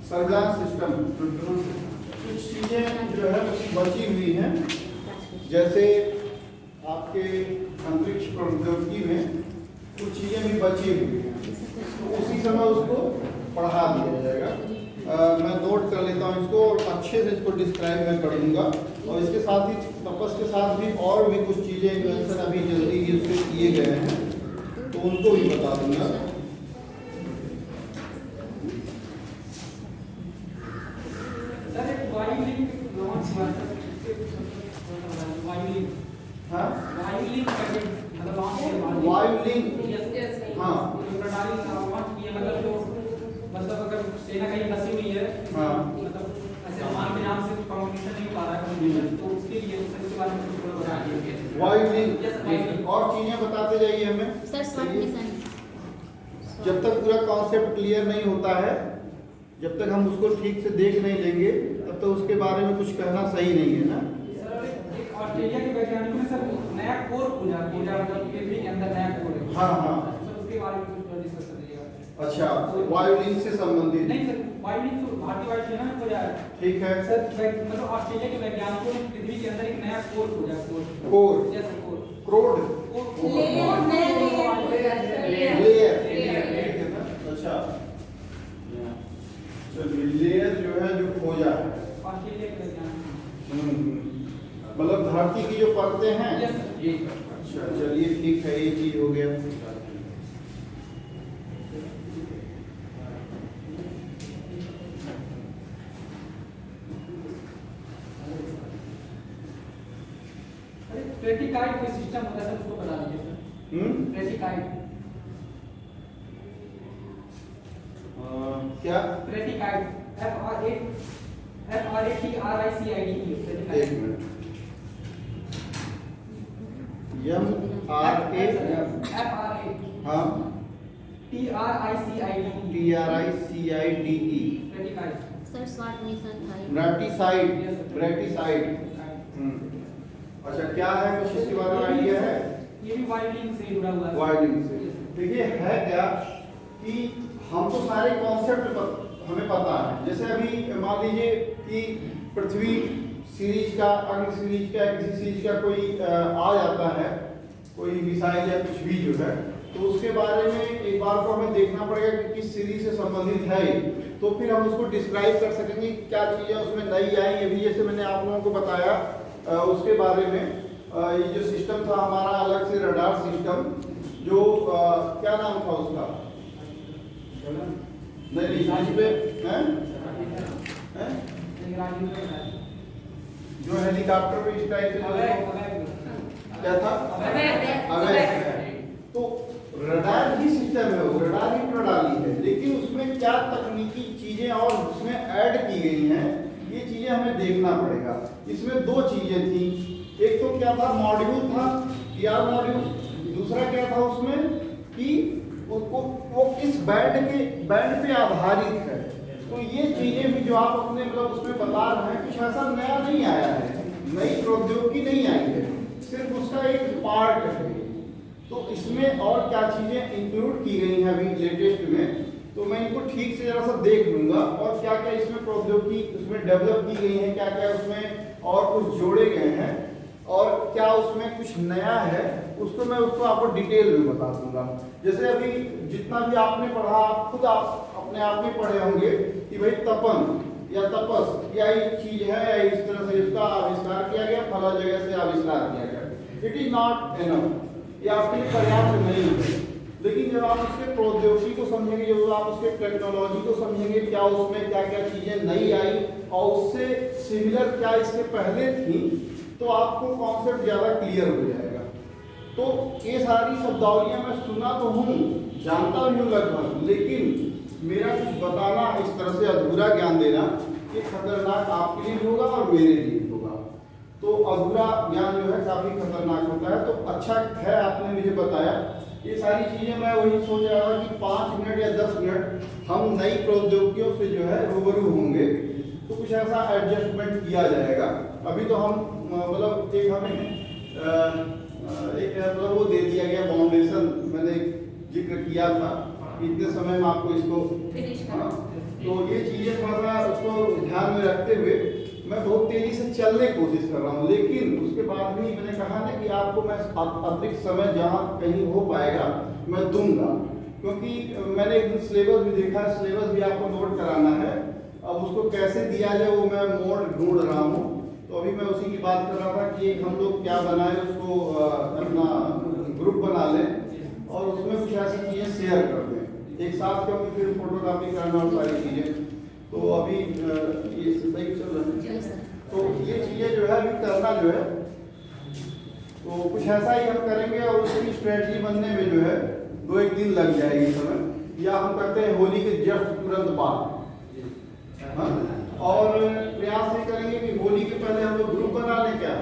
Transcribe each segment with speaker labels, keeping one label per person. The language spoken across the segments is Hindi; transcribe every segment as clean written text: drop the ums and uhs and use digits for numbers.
Speaker 1: संज्ञान सिस्टम कुछ चीजें जो है बची हुई हैं, जैसे आपके अंतरिक्ष प्रौद्योगिकी में कुछ चीजें भी बची हुई हैं, तो उसी समय उसको पढ़ा दिया जाएगा। मैं नोट कर लेता हूँ इसको और अच्छे से इसको डिस्क्राइब मैं कर दूंगा, और इसके साथ ही तपस के साथ भी और भी कुछ चीजें इन्वेंशन अभी जल्दी ही उसके किए गए हैं, तो उनको भी बता दूंगा।
Speaker 2: मतलब अगर सेना कहीं फंसी हुई है, मतलब ऐसे मान के नाम से कम्युनिकेशन नहीं हो पा रहा है, तो उसके लिए उसके बारे में कुछ थोड़ा बता दीजिए।
Speaker 1: वायुलिंक और चीजें बताते जाइए हमें
Speaker 3: सर। स्मार्ट मिशन
Speaker 1: जब तक पूरा कॉन्सेप्ट क्लियर नहीं होता है, जब तक हम उसको ठीक से देख नहीं लेंगे, तब तक उसके बारे में कुछ कहना सही नहीं है ना।
Speaker 2: एक ऑस्ट्रेलिया के वैज्ञानिकों ने सर नया कोर खोजा मतलब पृथ्वी के अंदर नया कोर है।
Speaker 1: हाँ
Speaker 2: सर उसके बारे में कुछ डिस्कस कर दीजिएगा।
Speaker 1: अच्छा, वायुलिंक से संबंधित
Speaker 2: नहीं सर, वायुलिंक तो भारतीय वायुसेना में खोजा है।
Speaker 1: ठीक है
Speaker 2: सर, मतलब ऑस्ट्रेलिया के वैज्ञानिकों ने पृथ्वी के अंदर एक नया कोर खोजा।
Speaker 1: कोर
Speaker 2: यस कोर
Speaker 1: क्रोड
Speaker 3: लेयर
Speaker 1: लेयर है ना। अच्छा, चलिए लेयर जो है जो खोजा है,
Speaker 2: ऑस्ट्रेलिया के वैज्ञानिक।
Speaker 1: मतलब धरती की जो परतें हैं।
Speaker 2: यस सर, जी।
Speaker 1: अच्छा चलिए ठीक है, ये चीज हो गया।
Speaker 2: ट्रेटिकाइट कोई सिस्टम होता है सर, उसको बता दीजिए सर। ट्रेटिकाइट
Speaker 1: क्या?
Speaker 2: ट्रेटिकाइट FRATRICID
Speaker 1: एक मिनट, MRA हाँ TRICIDE
Speaker 2: ट्रेटिकाइट।
Speaker 3: सर। स्मार्ट मिशन था
Speaker 1: ब्रैटिसाइड। अच्छा क्या है, कुछ इसके बारे में आइडिया है?
Speaker 2: ये भी वायुलिंक से जुड़ा हुआ है।
Speaker 1: वायुलिंक से देखिए है क्या कि हम तो सारे कॉन्सेप्ट हमें पता है। जैसे अभी मान लीजिए कि पृथ्वी सीरीज का, अग्नि सीरीज का, किसी सीरीज का कोई आ जाता है, कोई मिसाइल या कुछ भी जो है, तो उसके बारे में एक बार को हमें देखना पड़ेगा कि किस सीरीज से संबंधित है, तो फिर हम उसको डिस्क्राइब कर सकेंगे क्या चीज़ें उसमें नई आई। अभी जैसे मैंने आप लोगों को बताया उसके बारे में, ये जो सिस्टम था हमारा अलग से रडार सिस्टम, जो क्या नाम था उसका, नहीं इस पे जो हेलीकॉप्टर पे इस टाइप से क्या था, तो रडार ही सिस्टम है, वो रडार ही प्रणाली है, लेकिन उसमें क्या तकनीकी चीजें और उसमें ऐड की गई हैं, ये चीजें हमें देखना पड़ेगा। इसमें दो चीजें थी, एक तो क्या था, मॉड्यूल था, PR मॉड्यूल, दूसरा क्या था उसमें कि वो किस बैंड पे आधारित है। तो ये चीजें भी जो आप अपने मतलब उसमें बता रहे हैं, कुछ ऐसा नया नहीं आया है, नई प्रौद्योगिकी नहीं आई है, सिर्फ उसका एक पार्ट है। तो इसमें और क्या चीजें इंक्लूड की गई हैं अभी लेटेस्ट में, तो मैं इनको ठीक से जरा सा देख लूंगा, और क्या क्या इसमें प्रौद्योगिकी उसमें डेवलप की गई है, क्या क्या उसमें और कुछ जोड़े गए हैं, और क्या उसमें कुछ नया है, उसको मैं आपको डिटेल में बता दूंगा। जैसे अभी जितना भी आपने पढ़ा, आप खुद आप अपने आप में पढ़े होंगे कि भाई तपन या तपस या एक चीज है, या इस तरह से इसका आविष्कार किया गया, फला जगह से आविष्कार किया गया। इट इज नॉट एनफ, ये आपके लिए पर्याप्त नहीं है। लेकिन जब आप उसके प्रौद्योगिकी को समझेंगे, जब आप उसके टेक्नोलॉजी को समझेंगे, क्या उसमें क्या क्या चीजें नई आई और उससे सिमिलर क्या इसके पहले थी, तो आपको कॉन्सेप्ट ज्यादा क्लियर हो जाएगा। तो ये सारी शब्दावलियां मैं सुना तो हूँ, जानता भी हूँ लगभग, लेकिन मेरा कुछ बताना, इस तरह से अधूरा ज्ञान देना, ये खतरनाक आपके लिए भी होगा और मेरे लिए भी होगा। तो अधूरा ज्ञान जो है काफी खतरनाक होता है। तो अच्छा है आपने मुझे बताया ये सारी चीजें। मैं वही सोच रहा था कि 5 मिनट या 10 मिनट हम नई प्रौद्योगिकियों से जो है रूबरू होंगे, तो कुछ ऐसा एडजस्टमेंट किया जाएगा। अभी तो हम मतलब एक हमें एक मतलब वो दे दिया गया फाउंडेशन, मैंने जिक्र किया था, इतने समय में आपको इसको
Speaker 3: फिनिश करना।
Speaker 1: तो ये चीज़ें थोड़ा सा उसको ध्यान में रखते हुए मैं बहुत तेज़ी से चलने की कोशिश कर रहा हूँ, लेकिन उसके बाद भी मैंने कहा ना कि आपको मैं अतिरिक्त समय जहाँ कहीं हो पाएगा मैं दूंगा, क्योंकि मैंने एक दिन सिलेबस भी देखा है, सिलेबस भी आपको नोट कराना है। अब उसको कैसे दिया जाए वो मैं मोड ढूंढ रहा हूँ। तो अभी मैं उसी की बात कर रहा था कि हम लोग क्या बनाए, उसको अपना ग्रुप बना लें और उसमें कुछ ऐसी चीज़ें शेयर कर दें एक साथ, क्योंकि फिर फोटोकॉपी करना और सारी चीज़ें। तो अभी ये सही चल रहा है। तो ये चीज़ें जो है अभी करना जो है तो कुछ ऐसा ही हम करेंगे और उसकी स्ट्रेटजी बनने में जो है 2-1 दिन लग जाएगी समय, या हम करते हैं होली के जस्ट तुरंत बाद। हाँ, और प्रयास ये करेंगे कि होली के पहले हम लोग ग्रुप बना लें क्या?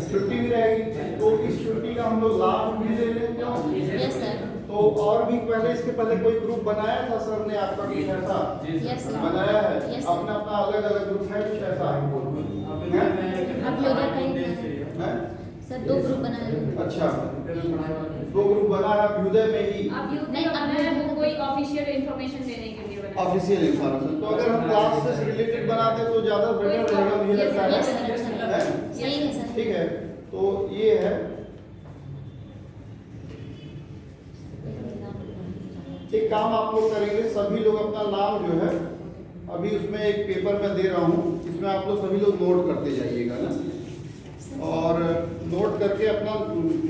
Speaker 1: छुट्टी भी रहेगी, तो इस छुट्टी का हम लोग लाभ भी ले लें क्यों?
Speaker 3: Yes sir.
Speaker 1: तो और भी पहले इसके पहले कोई ग्रुप बनाया था सर ने आपका कुछ ऐसा?
Speaker 3: Yes sir.
Speaker 1: बनाया है?
Speaker 3: Yes,
Speaker 1: अपना अपना अलग अलग ग्रुप है कुछ ऐसा?
Speaker 3: आप लोग
Speaker 1: हैं?
Speaker 3: सर 2 ग्रुप बनाए हैं।
Speaker 1: अच्छा, 2 ग्रुप बना है अभ्युदय में ही।
Speaker 4: अब नहीं, अब मैं वो कोई ऑफिशियल इंफॉर्मेशन देने के लिए बना।
Speaker 1: ऑफिशियल इंफॉर्मेशन, तो अगर हम क्लास से रिलेटेड बनाते तो ज़्यादा बेटर रहेगा मुझे लगता
Speaker 3: यस
Speaker 1: है।
Speaker 3: सर, अच्छा
Speaker 1: है?
Speaker 3: सही है सर।
Speaker 1: ठीक है, तो ये है। एक काम आप लोग करेंगे, सभी लोग अपना नाम जो है अभी उसमें एक पेपर में दे रहा हूँ, इसमें आप लोग सभी लोग नोट करते जाइएगा ना, और नोट करके अपना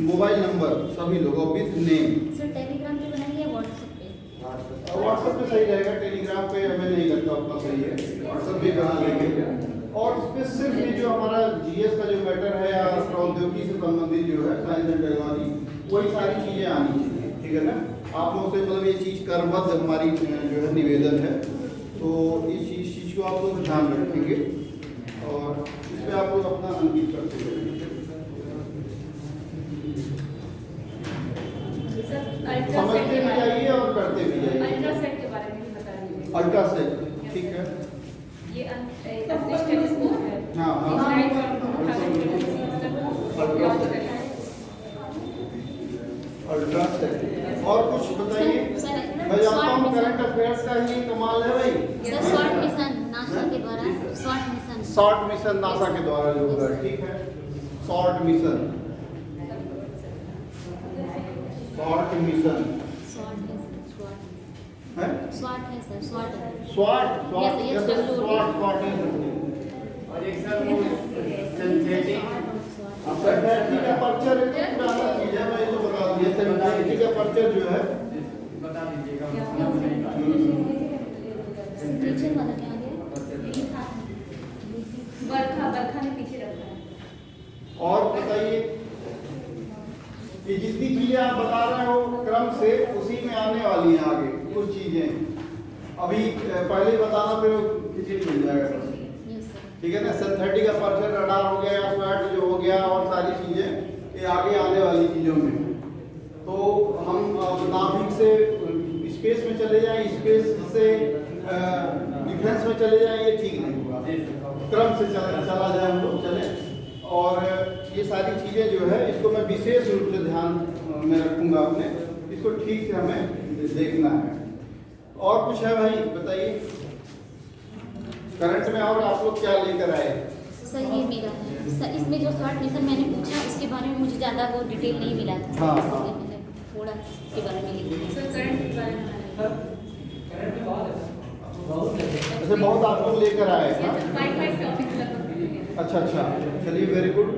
Speaker 1: मोबाइल नंबर सभी लोग विथ नेम।
Speaker 3: सर टेलीग्राम पे बनाइए, व्हाट्सएप पे?
Speaker 1: व्हाट्सएप पे सही रहेगा, टेलीग्राम पे हमें नहीं लगता उतना सही है, व्हाट्सएप पे बना लेंगे। और इस पे सिर्फ ये जो हमारा जीएस का जो मैटर है या प्रौद्योगिकी से संबंधित जो है साइंस एंड टेक्नोलॉजी, वही सारी चीज़ें आनी चाहिए, ठीक है ना। आप लोगों से मतलब ये चीज़ करबद्ध हमारी जो है निवेदन है, तो इस चीज़ को आप लोग ध्यान रखेंगे और इस पर आप लोग अपना अंकित करते रहेंगे। समझते भी जाइए और करते भी जाइए।
Speaker 4: अल्ट्रासेट के बारे में भी बता दीजिए।
Speaker 1: अल्ट्रासेट, ठीक है।
Speaker 4: ये टेलीस्कोप है।
Speaker 1: हाँ, हाँ। अल्ट्रासेट और कुछ बताइए। मैं जानता हूँ करंट अफेयर्स का ही कमाल है भाई।
Speaker 3: सर शॉर्ट मिशन नासा के द्वारा,
Speaker 1: शॉर्ट मिशन नासा के द्वारा जो होगा, ठीक है। शॉर्ट मिशन, शॉर्ट मिशन है,
Speaker 3: स्वाट है सर, स्वाट है।
Speaker 1: स्वाट, स्वाट,
Speaker 3: Yes, yes,
Speaker 1: स्वाट,
Speaker 3: SWOT.
Speaker 1: स्वाट है। और एक सर वो सिंथेटिक, अब सिंथेटिक का पर्चर है तो पुराना चीज है, मैं तो बता दिया। सिंथेटिक का पर्चर जो है बता दीजिएगा।
Speaker 3: पीछे वाला क्या गया?
Speaker 4: बरखा ने पीछे रखा है।
Speaker 1: और बताइए कि जितनी चीजें आप बता रहे हो क्रम से उसी में आने वाली हैं आगे कुछ चीजें। अभी पहले बताना फिर किसी मिल जाएगा,
Speaker 3: यस सर।
Speaker 1: ठीक है ना। सिंथेटिक का पर्चर, रडार हो गया, स्वैट जो हो गया और सारी चीजें ये आगे आने वाली चीजों में। तो हम नाभिक से स्पेस में चले जाएं, स्पेस से डिफेंस में चले जाएं, ये ठीक नहीं होगा। क्रम से चला जाए हम लोग चले, और ये सारी चीजें जो है इसको मैं विशेष रूप से ध्यान में रखूंगा अपने, इसको ठीक से हमें देखना है। और कुछ है भाई बताइए, करंट में और आप लोग क्या लेकर आए?
Speaker 3: सर ये मेरा है सर, इसमें जो शॉर्ट मिशन मैंने पूछा इसके बारे में मुझे ज़्यादा वो डिटेल नहीं मिला था।
Speaker 1: हाँ,
Speaker 3: इसलिए
Speaker 1: हाँ।
Speaker 3: मैंने थोड़ा इसके बारे में लिख दिया।
Speaker 4: सर करंट के बारे में
Speaker 2: करंट में बहुत है, बहुत है।
Speaker 1: ऐसे बहुत आप लोग लेकर आए हैं।
Speaker 4: ये सब 5 टॉपिक लगभग।
Speaker 1: अच्छा अच्छा, चलिए वेरी गुड।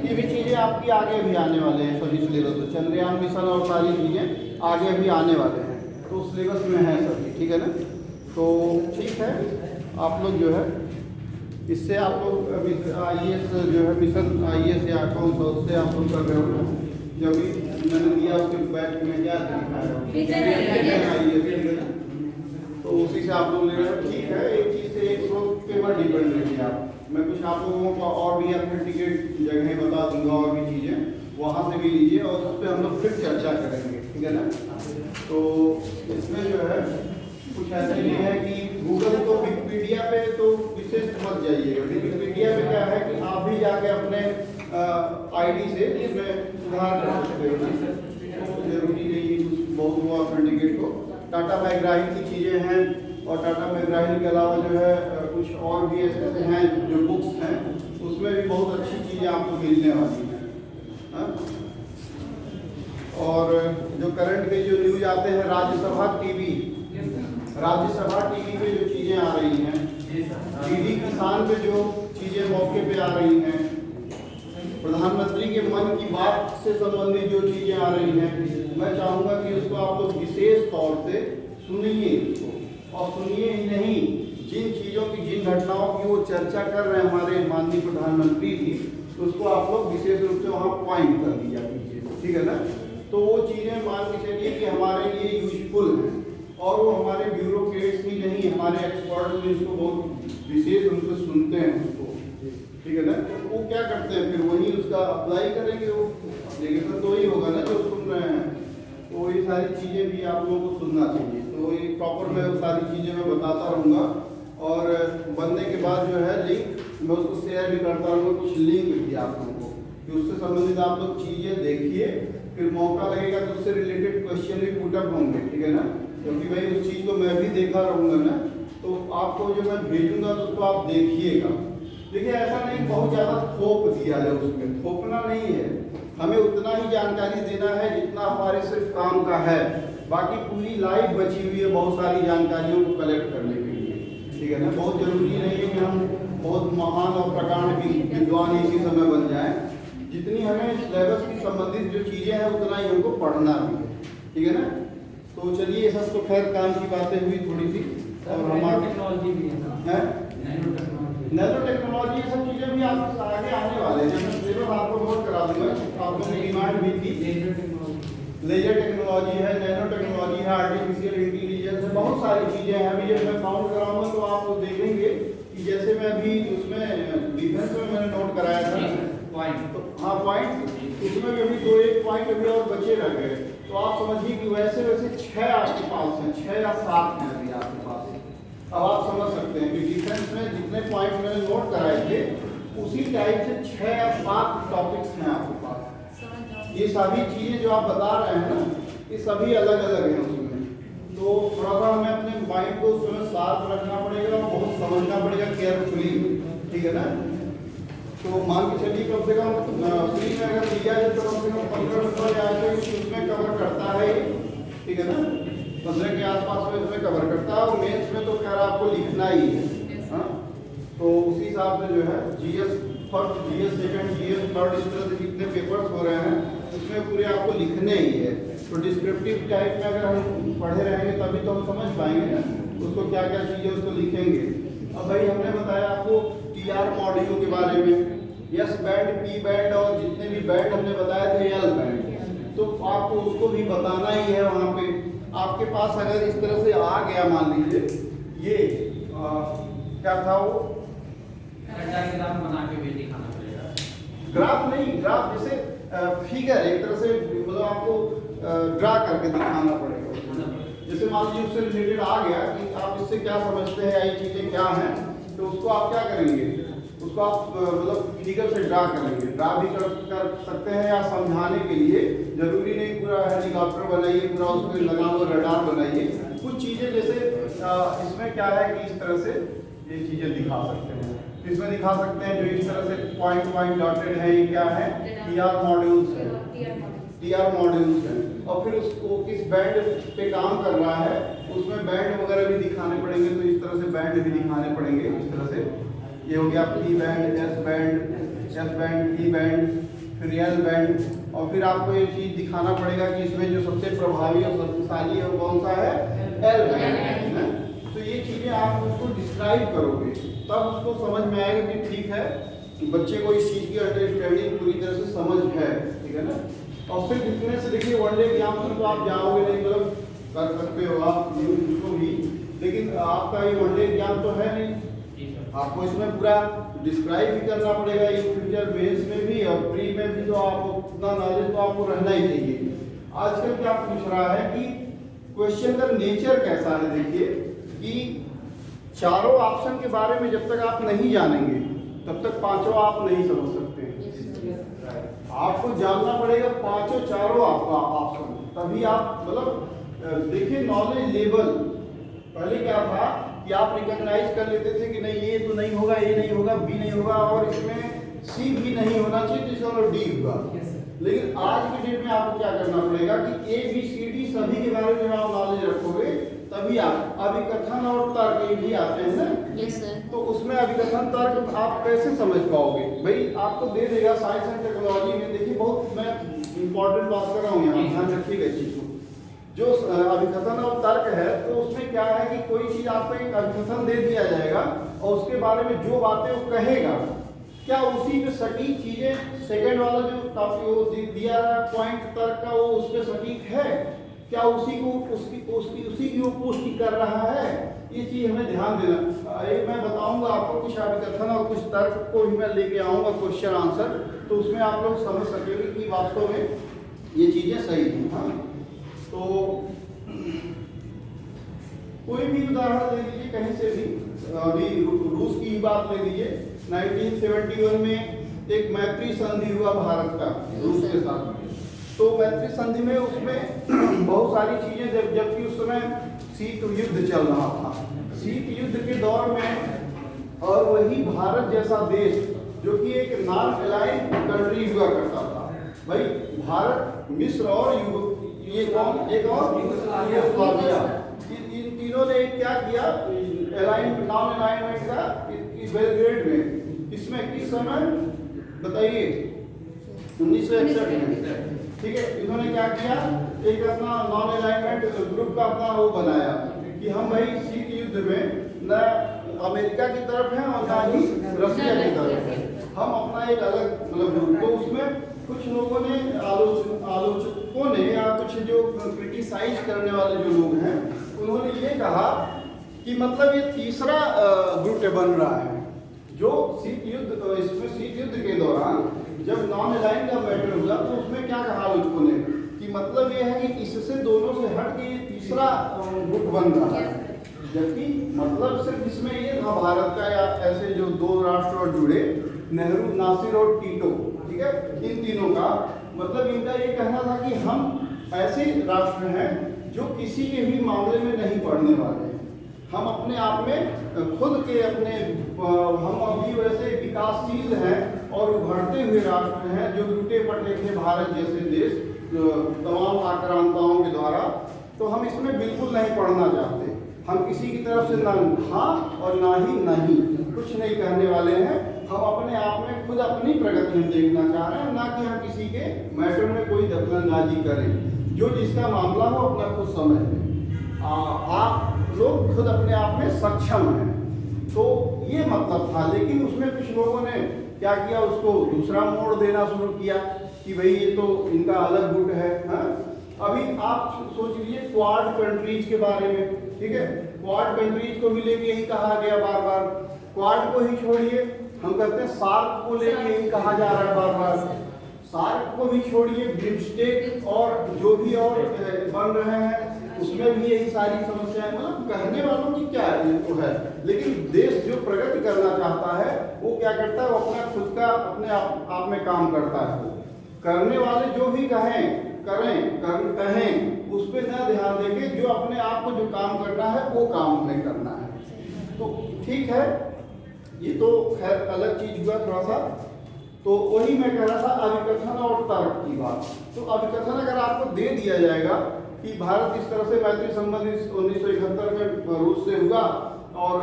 Speaker 1: ये भी चीजें आपकी आगे भी आने वाले हैं सभी सिलेबस में, चंद्रयान मिशन और सारी चीजें आगे भी आने वाले हैं, तो सिलेबस में है सभी, ठीक है ना। तो ठीक है, आप लोग जो है इससे आप लोग अभी IAS जो है मिशन IAS या अकाउंट उससे आप लोग कर रहे हो, जो भी मैंने दिया उसके बैक में क्या लिखा है, तो उसी से आप लोग ले रहे हो, ठीक है। एक चीज़ से एक के ऊपर डिपेंड रहिए आप। मैं कुछ आप लोगों को और भी ऑथेंटिकेट जगह बता दूंगा और भी चीज़ें वहाँ से भी लीजिए, और उस पर हम लोग फिर चर्चा करेंगे, ठीक है ना। तो इसमें जो है कुछ ऐसे भी है कि गूगल तो विकिपीडिया पे तो विशेष मत जाइएगा। विकिपीडिया पे क्या है कि आप भी जाके अपने आईडी से इसमें सुधार कर सकते हो, तो जरूरी नहीं है कुछ बहुत वो ऑथेंटिकेट हो। टाटा मैकग्रा-हिल की चीज़ें हैं, और टाटा मैकग्रा-हिल के अलावा जो है कुछ और भी ऐसे हैं जो बुक्स हैं, उसमें भी बहुत अच्छी चीज़ें आपको मिलने वाली हैं। हाँ? और जो करंट के जो न्यूज आते हैं, राज्यसभा टीवी पे जो चीज़ें आ रही हैं, डीडी किसान पे जो चीज़ें मौके पे आ रही हैं, प्रधानमंत्री के मन की बात से संबंधित जो चीज़ें आ रही हैं, मैं चाहूँगा कि उसको आप लोग विशेष तौर से सुनिए इसको, और सुनिए ही नहीं, जिन चीज़ों की जिन घटनाओं की वो चर्चा कर रहे हैं हमारे माननीय प्रधानमंत्री जी, तो उसको आप लोग विशेष रूप से वहाँ पॉइंट कर दिया कीजिए, ठीक है ना। तो वो चीज़ें मान के चलिए कि हमारे लिए यूजफुल हैं, और वो हमारे ब्यूरोक्रेट्स ही नहीं, हमारे एक्सपर्ट भी इसको बहुत विशेष रूप से सुनते हैं उसको, ठीक है ना। वो क्या करते हैं, फिर वही उसका अप्लाई करेंगे, वो एप्लीकेशन तो ही होगा ना जो सुन रहे हैं। तो ये सारी चीज़ें भी आप लोगों को सुनना चाहिए। तो ये प्रॉपर मैं वो सारी चीज़ें मैं बताता रहूँगा, और बनने के बाद जो है लिंक मैं उसको शेयर भी करता रहूँगा, कुछ लिंक भी आप लोगों को, कि उससे संबंधित आप लोग चीज़ें देखिए, फिर मौका लगेगा तो उससे रिलेटेड क्वेश्चन भी पुटअप होंगे, ठीक है ना। क्योंकि भाई उस चीज़ को मैं भी देखा रहूँगा ना, तो आपको जो मैं भेजूँगा तो उसको आप देखिएगा। देखिए ऐसा नहीं बहुत ज़्यादा थोप दिया जाए, उसमें थोपना नहीं है, हमें उतना ही जानकारी देना है जितना हमारे सिर्फ काम का है। बाकी पूरी लाइफ बची हुई है बहुत सारी जानकारियों को कलेक्ट करने के लिए, ठीक है ना। बहुत जरूरी नहीं है कि हम बहुत महान और प्रकांड विद्वान इसी समय बन जाएं। जितनी हमें सिलेबस की संबंधित जो चीज़ें हैं उतना ही हमको पढ़ना भी है, ठीक है ना। तो चलिए ये सब तो खैर काम की बातें हुई थोड़ी सी, और हमारी
Speaker 2: टेक्नोलॉजी भी है,
Speaker 1: नैनो टेक्नोलॉजी ये सब चीज़ें भी आपके आगे आने वाले हैं। मैं सिलेबस आपको नोट करा दूंगा, आप लोगों की डिमांड भी थी। लेजर टेक्नोलॉजी है, नैनो टेक्नोलॉजी है, आर्टिफिशियल इंटेलिजेंस है, बहुत सारी चीज़ें हैं। अभी जब मैं काउंट कराऊंगा तो आप लोग देखेंगे कि जैसे मैं अभी उसमें डिफेंस में मैंने नोट कराया था पॉइंट, तो हाँ पॉइंट, उसमें भी अभी 2-1 पॉइंट अभी और बचे रह गए। तो आप समझिए कि वैसे 6 आपके पास हैं, 6 या 7 हैं अभी आपके पास। अब आप समझ सकते हैं कि डिफेंस में जितने पॉइंट मैंने नोट कराए थे उसी टाइप से 6 या 7 टॉपिक्स हैं आपके पास। ये सभी चीज़ें जो आप बता रहे हैं ना, ये सभी अलग अलग हैं उसमें। तो थोड़ा सा हमें अपने माइंड को उसमें साफ रखना पड़ेगा, बहुत समझना पड़ेगा केयरफुली, ठीक है ना। तो मान के चलिए कम से कम फ्री में अगर दिया जाए तो कम से कम 15 या उसमें कवर करता है, ठीक है ना। 15 के आसपास में इसमें कवर करता है, और मेंस में तो खैर आपको लिखना ही है। हाँ, तो उसी हिसाब से जो है GS first, GS second, GS third, इस तरह से जितने पेपर्स हो रहे हैं उसमें पूरे आपको लिखने ही है। तो डिस्क्रिप्टिव टाइप में अगर हम पढ़े रहेंगे तभी तो हम समझ पाएंगे ना उसको, क्या क्या चीज़ें उसको लिखेंगे। अब भाई हमने बताया आपको टीआर मॉड्यूल के बारे में, एस बैंड, पी बैंड, और जितने भी बैंड हमने बताए थे एल बैंड, तो आपको उसको भी बताना ही है। वहाँ पे आपके पास अगर इस तरह से आ गया, मान लीजिए ये क्या था वो
Speaker 2: ग्राफ बना के भी दिखाना पड़ेगा।
Speaker 1: ग्राफ नहीं, ग्राफ जैसे फिगर एक तरह से मतलब आपको ड्रा करके दिखाना पड़ेगा। जैसे मान लीजिए उससे रिलेटेड आ गया कि आप इससे क्या समझते हैं, ये चीज़ें क्या हैं, तो उसको आप क्या करेंगे, उसको आप मतलब फिगर से ड्रा करेंगे। ड्रा भी कर सकते हैं, या समझाने के लिए जरूरी नहीं पूरा हेलीकॉप्टर बनाइए, पूरा उसमें लगा हुआ रडार बनाइए। कुछ चीज़ें जैसे इसमें क्या है कि इस तरह से ये चीज़ें दिखा सकते हैं, इसमें दिखा सकते हैं जो इस तरह से पॉइंट पॉइंट डॉटेड है, ये क्या है, टीआर मॉड्यूल्स है, टीआर मॉड्यूल्स है। और फिर उसको किस बैंड पे काम कर रहा है उसमें बैंड वगैरह भी दिखाने पड़ेंगे, तो इस तरह से बैंड भी दिखाने पड़ेंगे। इस तरह से ये हो गया पी बैंड, एस बैंड, ई बैंड, फिर एल बैंड, और फिर आपको ये चीज़ दिखाना पड़ेगा कि इसमें जो सबसे प्रभावी और शक्तिशाली है वो कौन सा है, एल बैंड है। तो ये चीज़ें आप उसको डिस्क्राइब करोगे तब उसको समझ में आएगा कि ठीक है, बच्चे को इस चीज़ की अंडरस्टैंडिंग पूरी तरह से समझ है, ठीक है ना। और फिर इतने से देखिए वनडे एग्जाम में तो आप जाओगे नहीं, मतलब कर सकते हो आप उसको भी, लेकिन आपका ये वनडे एग्जाम तो है नहीं, आपको इसमें पूरा डिस्क्राइब भी करना पड़ेगा इन फ्यूचर बेस में भी और प्री में भी। तो आपको उतना नॉलेज तो आपको रहना ही चाहिए। आजकल क्या पूछ रहा है कि क्वेश्चन का नेचर कैसा है, देखिए कि चारों ऑप्शन के बारे में जब तक आप नहीं जानेंगे तब तक पांचों आप नहीं समझ सकते। आपको जानना पड़ेगा पांचों चारों आपका ऑप्शन, तभी आप मतलब देखिए नॉलेज लेवल। पहले क्या था कि आप रिकॉग्नाइज कर लेते थे कि नहीं ये तो नहीं होगा, ये नहीं होगा, बी नहीं होगा और इसमें सी भी नहीं होना चाहिए, तो चलो डी होगा। लेकिन आज के डेट में आपको क्या करना पड़ेगा कि ए बी सी डी सभी के बारे में आप नॉलेज रखोगे तभी आप अभिकथन और तर्क भी आते हैं ना।
Speaker 3: Yes sir.
Speaker 1: तो उसमें अभिकथन तर्क आप कैसे समझ पाओगे? भाई आपको दे देगा साइंस एंड टेक्नोलॉजी में। देखिए बहुत मैं इंपॉर्टेंट बात कर रहा हूँ यहाँ, ध्यान रखिएगा इस चीज को। जो अभिकथन और तर्क है तो उसमें क्या है कि कोई चीज आपको एक अभिकथन दे दिया जाएगा और उसके बारे में जो बातें वो कहेगा क्या उसी पे सटीक चीजें सेकंड वाला जो टॉपिक वो दिया रहा पॉइंट तर्क का वो उस पे सटीक है, क्या उसी को उसी की वो पुष्टि कर रहा है? ये चीज हमें ध्यान देना। एक मैं बताऊंगा आपको कुछ अभिकथन और कुछ तर्क को भी मैं लेके आऊंगा क्वेश्चन आंसर, तो उसमें आप लोग समझ सकेंगे कि वास्तव में ये चीजें सही हैं। हाँ, तो कोई भी उदाहरण ले लीजिए कहीं से भी, अभी रूस की बात ले लीजिए। 1971 में एक मैत्री संधि हुआ भारत का रूस के साथ, तो मैत्री संधि में उसमें बहुत सारी चीजें जबकि उस समय शीत युद्ध चल रहा था। शीत युद्ध के दौर में और वही भारत जैसा देश जो कि एक नॉन अलाइंड कंट्री हुआ करता था। भाई भारत, मिस्र और ये कौन एक और यूगोस्लाविया, इन तीनों ने क्या किया नॉन अलाइनमेंट का बेलग्रेड में। इसमें किस समय बताइए? 1961 में। ठीक है, इन्होंने क्या किया एक अपना नॉन अलाइनमेंट ग्रुप का अपना वो बनाया कि हम भाई शीत युद्ध में न अमेरिका की तरफ हैं और ना ही रशिया की तरफ है, हम अपना एक अलग मतलब। तो उसमें कुछ लोगों ने आलोचकों ने या कुछ जो क्रिटिसाइज करने वाले जो लोग हैं उन्होंने ये कहा कि मतलब ये तीसरा गुट बन रहा है जो शीत युद्ध। इसमें शीत युद्ध के दौरान जब नॉन अलाइन का मैटर हुआ तो उसमें क्या कहा आलोचकों ने कि मतलब ये है कि इससे दोनों से हट के ये तीसरा गुट बन रहा है, जबकि मतलब सिर्फ इसमें ये था भारत का या ऐसे जो दो राष्ट्र और जुड़े, नेहरू, नासिर और टीटो, ठीक है, इन तीनों का मतलब इनका ये कहना था कि हम ऐसे राष्ट्र हैं जो किसी के भी मामले में नहीं पड़ने वाले हैं। हम अपने आप में खुद के अपने हम अभी वैसे विकासशील हैं और उभरते हुए राष्ट्र हैं जो लूटे पड़े थे भारत जैसे देश तमाम आक्रांताओं के द्वारा, तो हम इसमें बिल्कुल नहीं पढ़ना चाहते। हम किसी की तरफ से ना हाँ और ना ही नहीं कुछ नहीं कहने वाले हैं। हम अपने आप में खुद अपनी प्रगति में देखना चाह रहे हैं, ना कि हम किसी के मैटर में कोई दखलंदाजी करें। जो जिसका मामला हो अपना खुद समझ लें। आप लोग खुद अपने आप में सक्षम हैं, तो ये मतलब था। लेकिन उसमें कुछ लोगों ने क्या किया, उसको दूसरा मोड़ देना शुरू किया कि भाई ये तो इनका अलग गुट है। हाँ? अभी आप सोच लीजिए क्वाड कंट्रीज के बारे में, ठीक है, क्वाड कंट्रीज को भी लेके यही कहा गया बार बार। क्वाड को ही छोड़िए, हम कहते हैं सार्क को लेके यही कहा जा रहा है बार बार। सार्क को भी छोड़िए, बिम्स्टेक और जो भी और बन रहे हैं उसमें भी यही सारी समस्याएं। मतलब कहने वालों की क्या तो है, लेकिन देश जो प्रगति करना चाहता है वो क्या करता है, वो अपना खुद का अपने आप में काम करता है। वो करने वाले जो भी कहें उस पर ना ध्यान देंगे, जो अपने आप को जो काम करना है वो काम हमें करना है। तो ठीक है, ये तो खैर अलग चीज हुआ थोड़ा सा। तो वही मैं कह रहा था अभिकथन और तर्क की बात। तो अभिकथन अगर आपको दे दिया जाएगा कि भारत इस तरह से मैत्री संबंध 1971 में रूस से हुआ और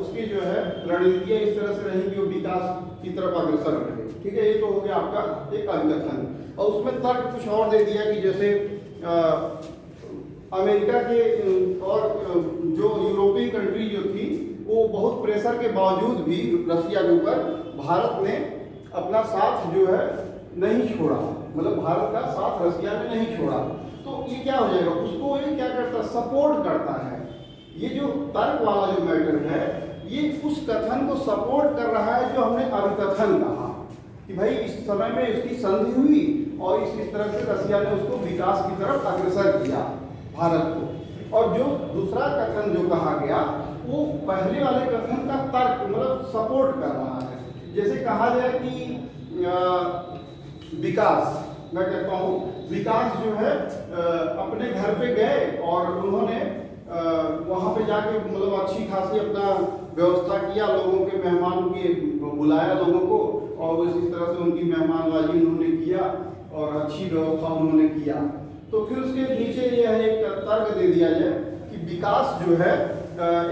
Speaker 1: उसकी जो है रणनीतियां इस तरह से रही कि वो विकास की तरफ अग्रसर रहे, ठीक है, ये तो हो गया आपका एक अभिकथन। और उसमें तर्क कुछ और दे दिया कि जैसे अमेरिका के और जो यूरोपीय कंट्री जो थी वो बहुत प्रेशर के बावजूद भी रसिया के ऊपर भारत ने अपना साथ जो है नहीं छोड़ा, मतलब भारत का साथ रसिया ने नहीं छोड़ा। तो ये क्या हो जाएगा, उसको ये क्या करता है, सपोर्ट करता है। ये जो तर्क वाला जो मैटर है ये उस कथन को सपोर्ट कर रहा है जो हमने अभिकथन कहा कि भाई इस समय में इसकी संधि हुई और इस तरह से रसिया ने उसको विकास की तरफ अग्रसर किया भारत को। और जो दूसरा कथन जो कहा गया वो पहले वाले कथन का तर्क मतलब सपोर्ट कर रहा है। जैसे कहा जाए कि विकास, मैं कहता हूँ विकास जो है अपने घर पे गए और उन्होंने वहाँ पे जाके मतलब अच्छी खासी अपना व्यवस्था किया, लोगों के मेहमान के बुलाया लोगों को, और इसी तरह से उनकी मेहमानबाजी उन्होंने किया और अच्छी व्यवस्था उन्होंने किया। तो फिर उसके नीचे यह एक तर्क दे दिया जाए कि विकास जो है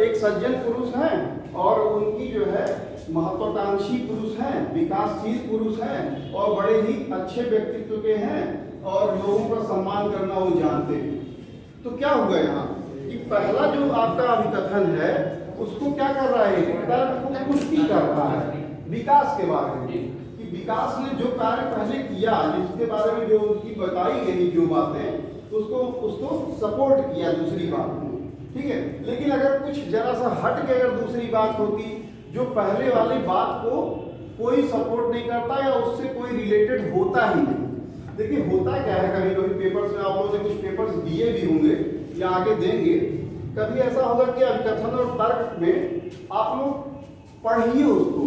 Speaker 1: एक सज्जन पुरुष हैं और उनकी जो है महत्वाकांक्षी पुरुष हैं, विकासशील पुरुष हैं और बड़े ही अच्छे व्यक्तित्व के हैं और लोगों का सम्मान करना वो जानते हैं। तो क्या हुआ यहाँ कि पहला जो आपका अभिकथन है उसको क्या कर रहा है, तर्क को पुष्टि कर रहा है विकास के बारे में, कि विकास ने जो कार्य पहले किया, जिसके बारे में जो उसकी बताई गई जो बातें, उसको सपोर्ट किया दूसरी बात में, ठीक है। लेकिन अगर कुछ जरा सा हट के अगर दूसरी बात होती जो पहले वाली बात को कोई सपोर्ट नहीं करता या उससे कोई रिलेटेड होता ही नहीं। देखिए होता क्या है, कभी कभी पेपर्स में आप लोगों ने कुछ पेपर्स दिए भी होंगे या आगे देंगे, कभी ऐसा होगा कि अभिकथन और तर्क में आप लोग पढ़िए उसको,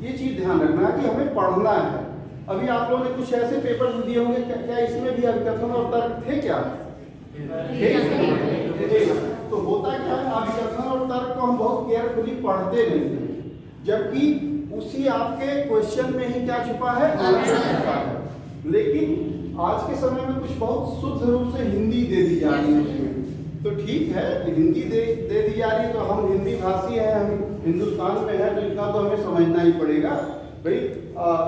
Speaker 1: ये चीज ध्यान रखना है कि हमें पढ़ना है। अभी आप लोगों ने कुछ ऐसे पेपर्स दिए होंगे, क्या इसमें भी अभिकथन और तर्क थे क्या? तो होता क्या है, अभिकथन और तर्क को हम बहुत केयरफुली पढ़ते नहीं थे, जबकि उसी आपके क्वेश्चन में ही क्या छुपा है, आंसर छुपा है। लेकिन आज के समय में कुछ बहुत शुद्ध रूप से हिंदी दे दी जा रही है उसमें, तो ठीक है हिंदी दे दी जा रही है, तो हम हिंदी भाषी हैं, हम हिंदुस्तान में हैं, तो इतना तो हमें समझना ही पड़ेगा भाई।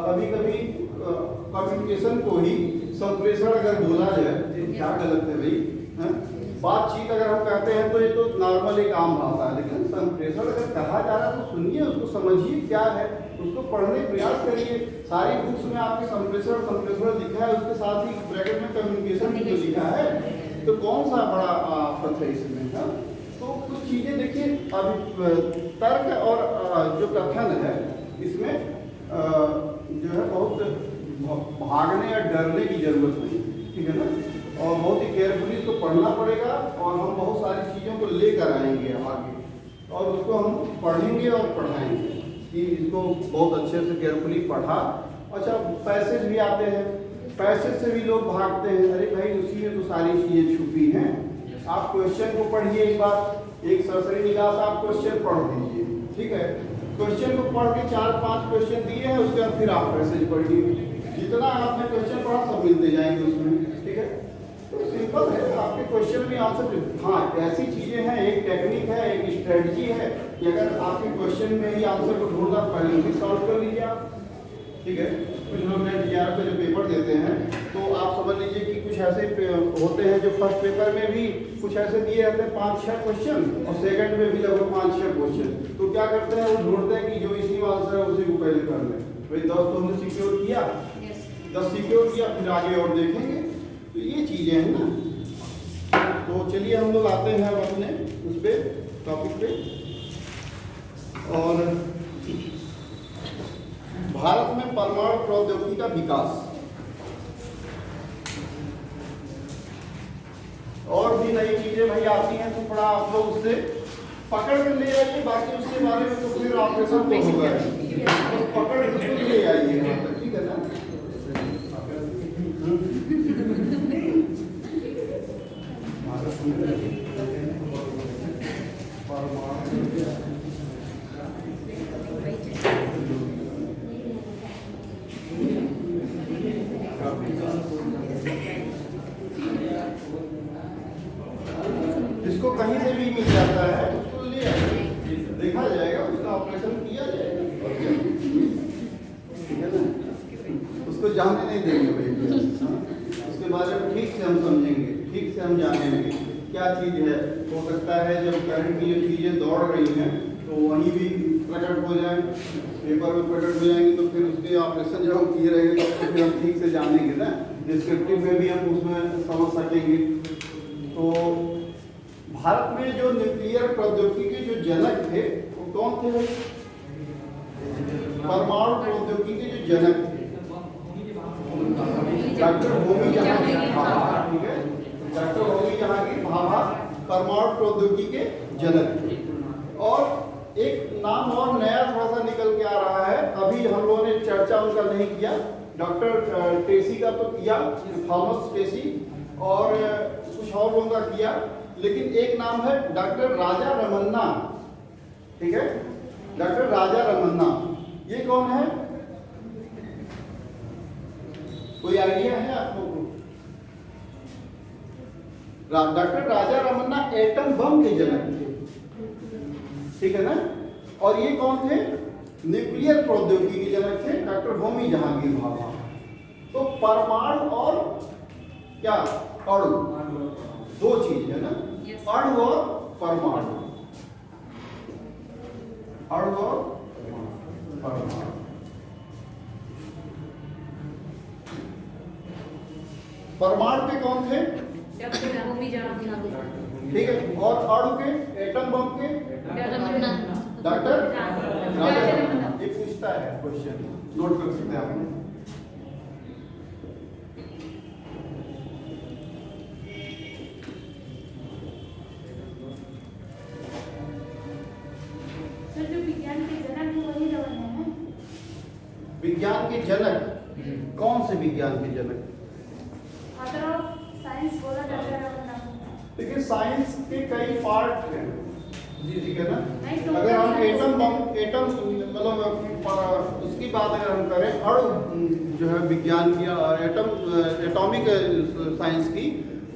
Speaker 1: कभी कभी कम्युनिकेशन को ही संप्रेषण अगर बोला जाए तो क्या गलत है भाई, है? बातचीत अगर हम कहते हैं तो ये तो नॉर्मल एक आम भाषा है, लेकिन संप्रेषण अगर कहा जा रहा है तो सुनिए उसको, समझिए क्या है, उसको पढ़ने का प्रयास करिए। सारी बुक्स में आपके संप्रेषण लिखा है, उसके साथ ही ब्रैकेट में कम्युनिकेशन भी तो लिखा है, तो कौन सा बड़ा आफत है इसमें, है? तो कुछ चीजें देखिए, अभी तर्क और जो कथन है इसमें जो है बहुत भागने या डरने की जरूरत नहीं, ठीक है ना, और बहुत ही केयरफुली इसको पढ़ना पड़ेगा और हम बहुत सारी चीज़ों को लेकर आएंगे आगे और उसको हम पढ़ेंगे और पढ़ाएंगे कि इसको बहुत अच्छे से केयरफुली पढ़ा। अच्छा, पैसेज भी आते हैं, पैसेज से भी लोग भागते हैं, अरे भाई उसी में तो सारी चीज़ें छुपी हैं। आप क्वेश्चन को पढ़िए एक बार, एक सरसरी निगाह से आप क्वेश्चन पढ़ दीजिए, ठीक है। क्वेश्चन को पढ़ के 4-5 क्वेश्चन दिए हैं, उसके बाद फिर आप पैसेज पढ़िए, जितना आपने क्वेश्चन पढ़ा सब मिलते जाएंगे उसमें, ठीक है। तो सिंपल है, आपके क्वेश्चन में आंसर। हाँ, ऐसी चीजें हैं, एक टेक्निक है, एक स्ट्रेटजी है कि अगर आपके क्वेश्चन में ही आंसर को ढूंढना, पहले ही सॉल्व कर लीजिए आप, ठीक है। कुछ लोग ने DRF पे जो पेपर देते हैं तो आप समझ लीजिए कि कुछ ऐसे होते हैं जो फर्स्ट पेपर में भी कुछ ऐसे दिए रहते हैं 5-6 क्वेश्चन और सेकंड में भी लगभग 5-6 क्वेश्चन। तो क्या करते हैं, वो ढूंढते हैं कि जो इसी में आंसर है उसी को पहले कर लें। भाई 10 तो हमने सिक्योर किया, 10 सिक्योर किया, फिर आगे और देखेंगे। तो ये चीजें हैं ना। तो चलिए हम लोग आते हैं अब अपने उस पे टॉपिक पे, और भारत में परमाणु प्रौद्योगिकी का विकास। और भी नई चीजें भाई आती हैं तो थोड़ा आप लोग उससे पकड़ कर ले आइए, बाकी उसके बारे में तो फिर ऑपरेशन तो होगा, तो पकड़ के ले आइए यहाँ तक, ठीक है ना। इसको कहीं से भी मिल जाता है, उसको ले आइए, देखा जाएगा, उसका ऑपरेशन किया जाएगा, ठीक है ना। उसको जाने नहीं देंगे भाई, उसके बारे में ठीक से हम समझेंगे, ठीक से हम जानेंगे क्या चीज़ है। हो सकता है जब करंट की जो चीज़ें दौड़ रही हैं तो वहीं भी प्रकट हो जाए, पेपर में प्रकट हो जाएंगे, तो फिर उसके ऑपरेशन जब हम किए रहेंगे तो फिर हम ठीक से जानेंगे ना, डिस्क्रिप्टिव में भी हम उसमें समझ सकेंगे। तो भारत में जो न्यूक्लियर प्रौद्योगिकी के जो जनक थे वो कौन थे भाई? परमाणु प्रौद्योगिकी के जो जनक थे डॉक्टर होमी जहांगीर भाभा, ठीक है, डॉक्टर होमी जहांगीर भाभा परमाणु प्रौद्योगिकी के जनक थे। और एक नाम और नया थोड़ा सा निकल के आ रहा है, अभी हम लोगों ने चर्चा उनका नहीं किया। डॉक्टर टेसी का तो किया, थॉमस टेसी, और कुछ और लोगों का किया, लेकिन एक नाम है डॉक्टर राजा रमन्ना। ठीक है, डॉक्टर राजा रमन्ना, ये कौन है? कोई आइडिया है आप लोगों को? Doctor Raja Ramanna atom bomb के जनक थे, ठीक है ना। और ये कौन थे? न्यूक्लियर प्रौद्योगिकी के जनक थे, डॉक्टर होमी जहांगीर भाभा। तो परमाणु और क्या अणु, दो चीज है ना, अणु और परमाणु, अणु और परमाणु। परमाणु के कौन थे?
Speaker 4: डॉक्टर होमी जहांगीर।
Speaker 1: ठीक है, और अणु के, एटम बम के
Speaker 3: रमन्ना।
Speaker 1: डॉक्टर
Speaker 4: राजा रमन्ना।
Speaker 1: ये पूछता है क्वेश्चन, नोट कर सकते हैं आप।
Speaker 4: सर जो विज्ञान के जनक है वही रमन्ना है।
Speaker 1: विज्ञान के जनक, कौन से विज्ञान के जनक?
Speaker 4: फादर ऑफ साइंस बोला जाता है रमन्ना।
Speaker 1: देखिए साइंस के कई पार्ट हैं, ठीक है ना।
Speaker 4: नहीं तो
Speaker 1: अगर हम एटम बम, एटम मतलब उसकी बात अगर हम करें, अणु जो है विज्ञान की, एटम एटॉमिक साइंस की,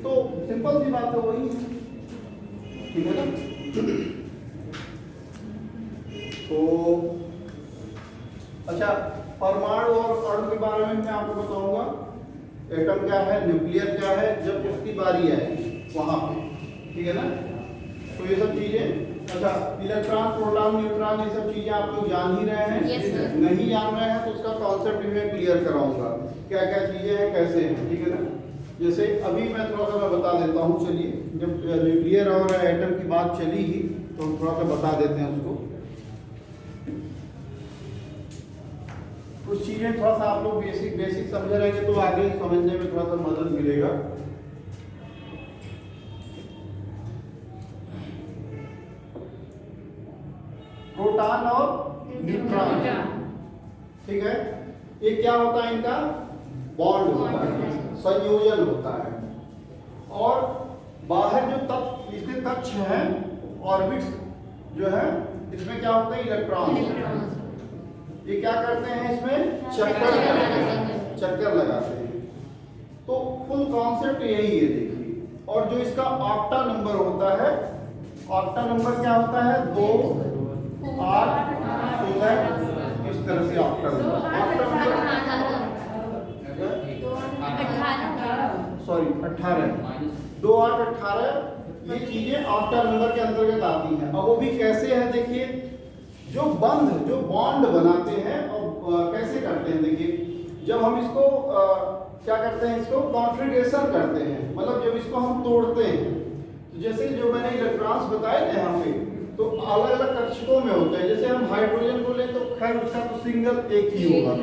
Speaker 1: तो सिंपल सी बात है वही, ठीक है ना। तो अच्छा, परमाणु और अणु के बारे में मैं आपको बताऊंगा। एटम क्या है, न्यूक्लियर क्या है, जब उसकी बारी आएगी वहां पे, ठीक है ना। तो ये सब चीजें, अच्छा इलेक्ट्रॉन, प्रोटॉन, न्यूट्रॉन, ये सब चीजें आप लोग जान ही रहे हैं।
Speaker 3: Yes, sir.
Speaker 1: नहीं जान रहे हैं तो उसका कॉन्सेप्ट भी मैं क्लियर कराऊंगा, क्या क्या चीजें हैं, कैसे हैं, ठीक है ना। जैसे अभी मैं थोड़ा सा मैं बता देता हूँ, चलिए, जब न्यूक्लियर और एटम की बात चली ही तो हम थोड़ा सा बता देते हैं उसको। कुछ चीजें थोड़ा सा आप लोग बेसिक समझ रहेंगे तो आगे समझने में थोड़ा सा मदद मिलेगा। प्रोटॉन और न्यूट्रॉन, ठीक है, ये क्या होता है? इनका बॉन्ड होता है, संयोजन होता है। और बाहर जो तत्व, इसके कक्ष हैं, ऑर्बिट्स जो है, इसमें क्या होता है? इलेक्ट्रॉन। ये क्या करते हैं? इसमें चक्कर लगाते हैं। तो फुल कॉन्सेप्ट यही है, देखिए। और जो इसका ऑक्टा नंबर होता है, ऑक्टा नंबर क्या होता है? 2, 8, 16, इस तरह से ऑक्टा नंबर, सॉरी 18, 2, 8, 18, ये चीजें ऑक्टा नंबर के अंतर्गत आती हैं। अब वो भी कैसे है, देखिए, जो बॉन्ड बनाते हैं और कैसे करते हैं, देखिए, जब हम इसको क्या करते हैं, इसको कॉन्फ़िगरेशन करते हैं, मतलब जब इसको हम तोड़ते हैं, तो जैसे जो मैंने इलेक्ट्रॉन्स बताए थे यहाँ पे, तो अलग अलग कक्षकों में होते हैं। जैसे हम हाइड्रोजन को ले तो खैर उसका तो सिंगल एक ही होगा,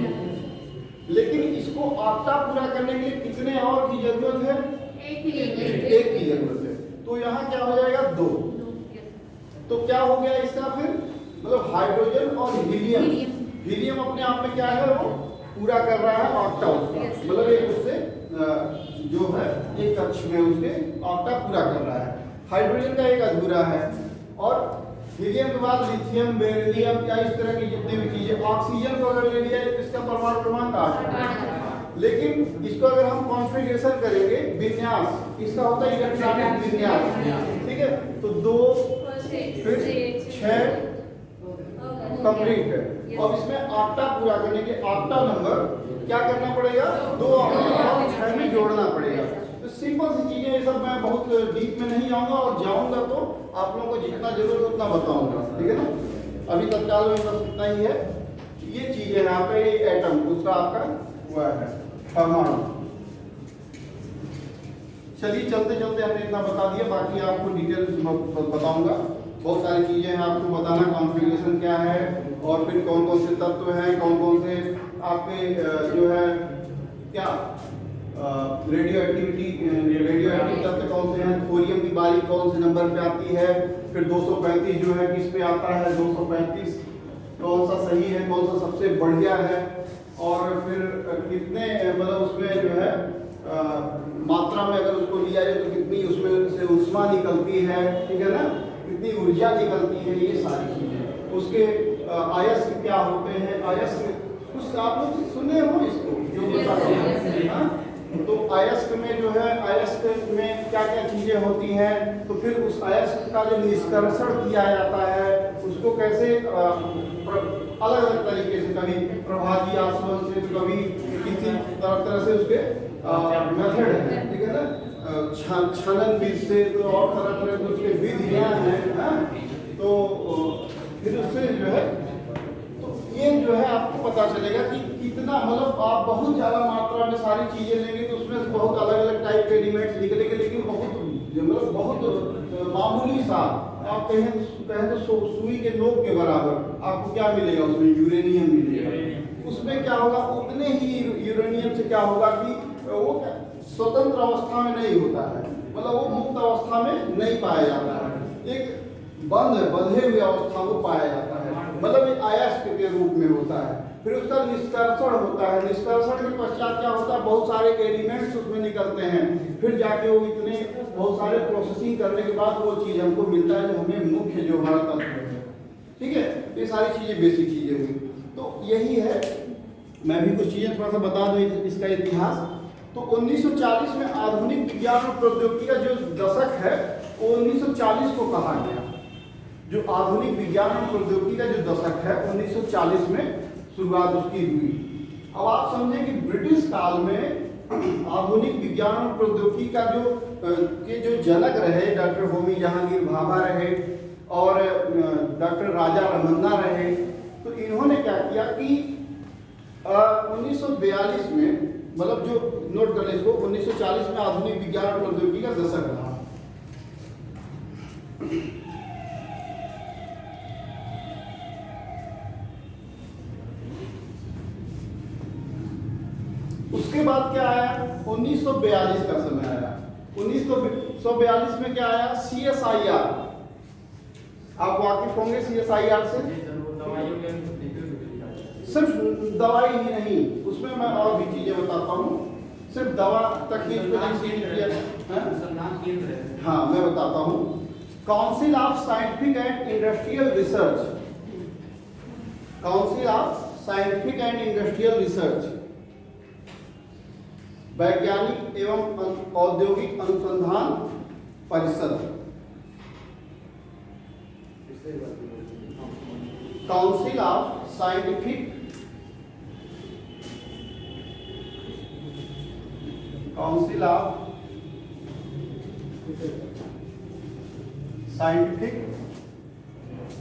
Speaker 1: लेकिन इसको ऑक्टा पूरा करने के लिए कितने और की जरूरत है? एक की जरूरत है। तो यहाँ क्या हो जाएगा? 2। तो क्या हो गया इसका फिर? मतलब हाइड्रोजन और हीलियम अपने आप में क्या है, वो पूरा कर रहा है ऑक्टा उसका, मतलब एक उससे जो है एक कक्ष में उसके ऑक्टा पूरा कर रहा है। हाइड्रोजन का एक अधूरा है, और हीलियम के बाद लिथियम, बेरिलियम, या इस तरह की जितनी भी चीजें। ऑक्सीजन को अगर ले लिया तो इसका परमाणु क्रमांक 8 है, लेकिन इसको अगर हम कॉन्फ़िगरेशन करेंगे, विन्यास, इसका होता है इलेक्ट्रॉनिक विन्यास, ठीक है। तो 2 फिर 6 कंप्लीट है। अब इसमें ऑक्टा पूरा करने के ऑक्टा नंबर क्या करना पड़ेगा? 2 और 6 में जोड़ना पड़ेगा। तो सिंपल सी चीजें, ये सब मैं बहुत डीप में नहीं जाऊंगा, और जाऊंगा तो आप लोगों को जितना जरूरत है उतना बताऊंगा, ठीक है ना। अभी तत्काल में बस इतना ही है। ये चीजें यहाँ पे, एटम, दूसरा आपका हुआ है परमाणु। चलिए चलते चलते हमने इतना बता दिया, बाकी आपको डिटेल बताऊंगा। बहुत सारी चीजें हैं आपको बताना, कॉन्फ़िगरेशन क्या है, और फिर कौन कौन से तत्व हैं, कौन कौन से आपके जो है क्या रेडियो एक्टिव तत्व कौन से हैं, थोरियम की बारी कौन से नंबर पे आती है, फिर फिर 235 जो है किस पे आता है, 235 कौन सा सही है, कौन सा सबसे बढ़िया है, और फिर कितने मतलब उसमें जो है मात्रा में अगर उसको लिया जाए तो कितनी उसमें से ऊष्मा निकलती है, ठीक है ना, कितनी ऊर्जा निकलती है, ये सारी चीजें। उसके अयस्क क्या होते हैं, अयस्क कुछ आप लोग सुने हो इसको जो बताते हैं, हाँ? तो अयस्क में जो है, अयस्क में क्या क्या चीजें होती हैं, तो फिर उस अयस्क का जो निष्कर्षण किया जाता है उसको कैसे अलग अलग तरीके से, कभी प्रभाजी आसवन से, तो कभी किसी तरह से उसके मेथड है, ठीक है ना, छनन विधि से, तो और तरह तरह के उसके विधियां हैं, तो फिर उससे जो है, तो ये जो है आपको पता चलेगा कि कितना, मतलब आप बहुत ज़्यादा मात्रा में सारी चीज़ें लेंगे तो उसमें बहुत अलग अलग टाइप के एलिमेंट्स निकलेंगे, लेकिन बहुत मामूली सा, आप कहें तो सुई के नोक के बराबर आपको क्या मिलेगा, उसमें यूरेनियम मिलेगा। उसमें क्या होगा, उतने ही यूरेनियम से क्या होगा कि वो स्वतंत्र अवस्था में नहीं होता है, मतलब वो मुक्त अवस्था में नहीं पाया जाता है, एक बंधे हुए अवस्था को पाया जाता है, मतलब एक अयस्क के रूप में होता है। फिर उसका निष्कर्षण होता है, निष्कर्षण के पश्चात क्या होता है, बहुत सारे एलिमेंट्स उसमें निकलते हैं, फिर जाके वो इतने बहुत सारे प्रोसेसिंग करने के बाद वो चीज़ हमको मिलता है जो हमें मुख्य जो हमारा तत्व है, ठीक है। ये सारी चीज़ें बेसिक चीज़ें हुई, तो यही है। मैं भी कुछ चीज़ें थोड़ा सा बता दूँ इसका इतिहास। तो 1940 में आधुनिक विज्ञान और प्रौद्योगिकी का जो दशक है वो 1940 को कहा गया। जो आधुनिक विज्ञान और प्रौद्योगिकी का जो दशक है 1940 में शुरुआत उसकी हुई। अब आप समझें कि ब्रिटिश काल में आधुनिक विज्ञान और प्रौद्योगिकी का जो जनक रहे डॉक्टर होमी जहांगीर भाभा रहे और डॉक्टर राजा रमन्ना रहे। तो इन्होंने क्या किया कि 1942 में, मतलब जो नोट कर लें इसको, 1940 में आधुनिक विज्ञान और प्रौद्योगिकी का दशक रहा। उसके बाद क्या आया, 1942 का समय आया। 1942 में क्या आया, CSIR। आप वाकिफ होंगे CSIR से? सिर्फ दवाई ही नहीं, उसमें मैं और भी चीजें बताता हूँ, सिर्फ दवा तक ही हाँ मैं बताता हूँ। Council of scientific and industrial research, council of scientific and industrial research, वैज्ञानिक एवं औद्योगिक अनुसंधान परिषद, council of scientific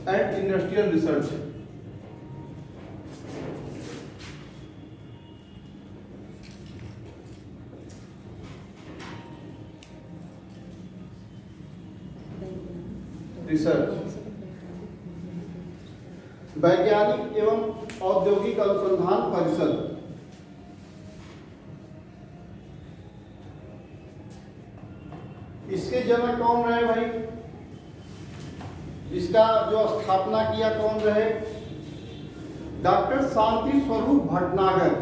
Speaker 1: and industrial research, वैज्ञानिक एवं औद्योगिक अनुसंधान परिषद। इसके जनक कौन रहे भाई, इसका जो स्थापना किया कौन रहे, डॉक्टर शांति स्वरूप भटनागर,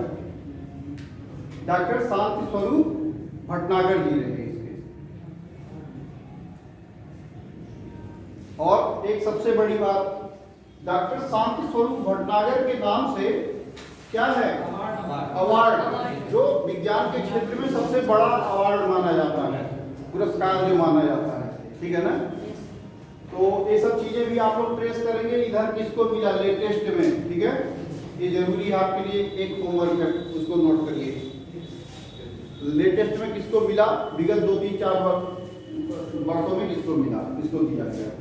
Speaker 1: डॉक्टर शांति स्वरूप भटनागर जी रहे इसके। और एक सबसे बड़ी बात, डॉक्टर शांति स्वरूप भटनागर के नाम से क्या है, अवार्ड, जो विज्ञान के क्षेत्र में सबसे बड़ा अवार्ड माना जाता है, पुरस्कार जो माना जाता है, ठीक है ना। तो ये सब चीजें भी आप लोग ट्रेस करेंगे, इधर किसको मिला लेटेस्ट में, ठीक है। ये जरूरी है आपके लिए, एक होमवर्क है, उसको नोट करिए। लेटेस्ट में किसको मिला, विगत 2-3-4 वर्षों में किसको मिला, किसको दिया गया।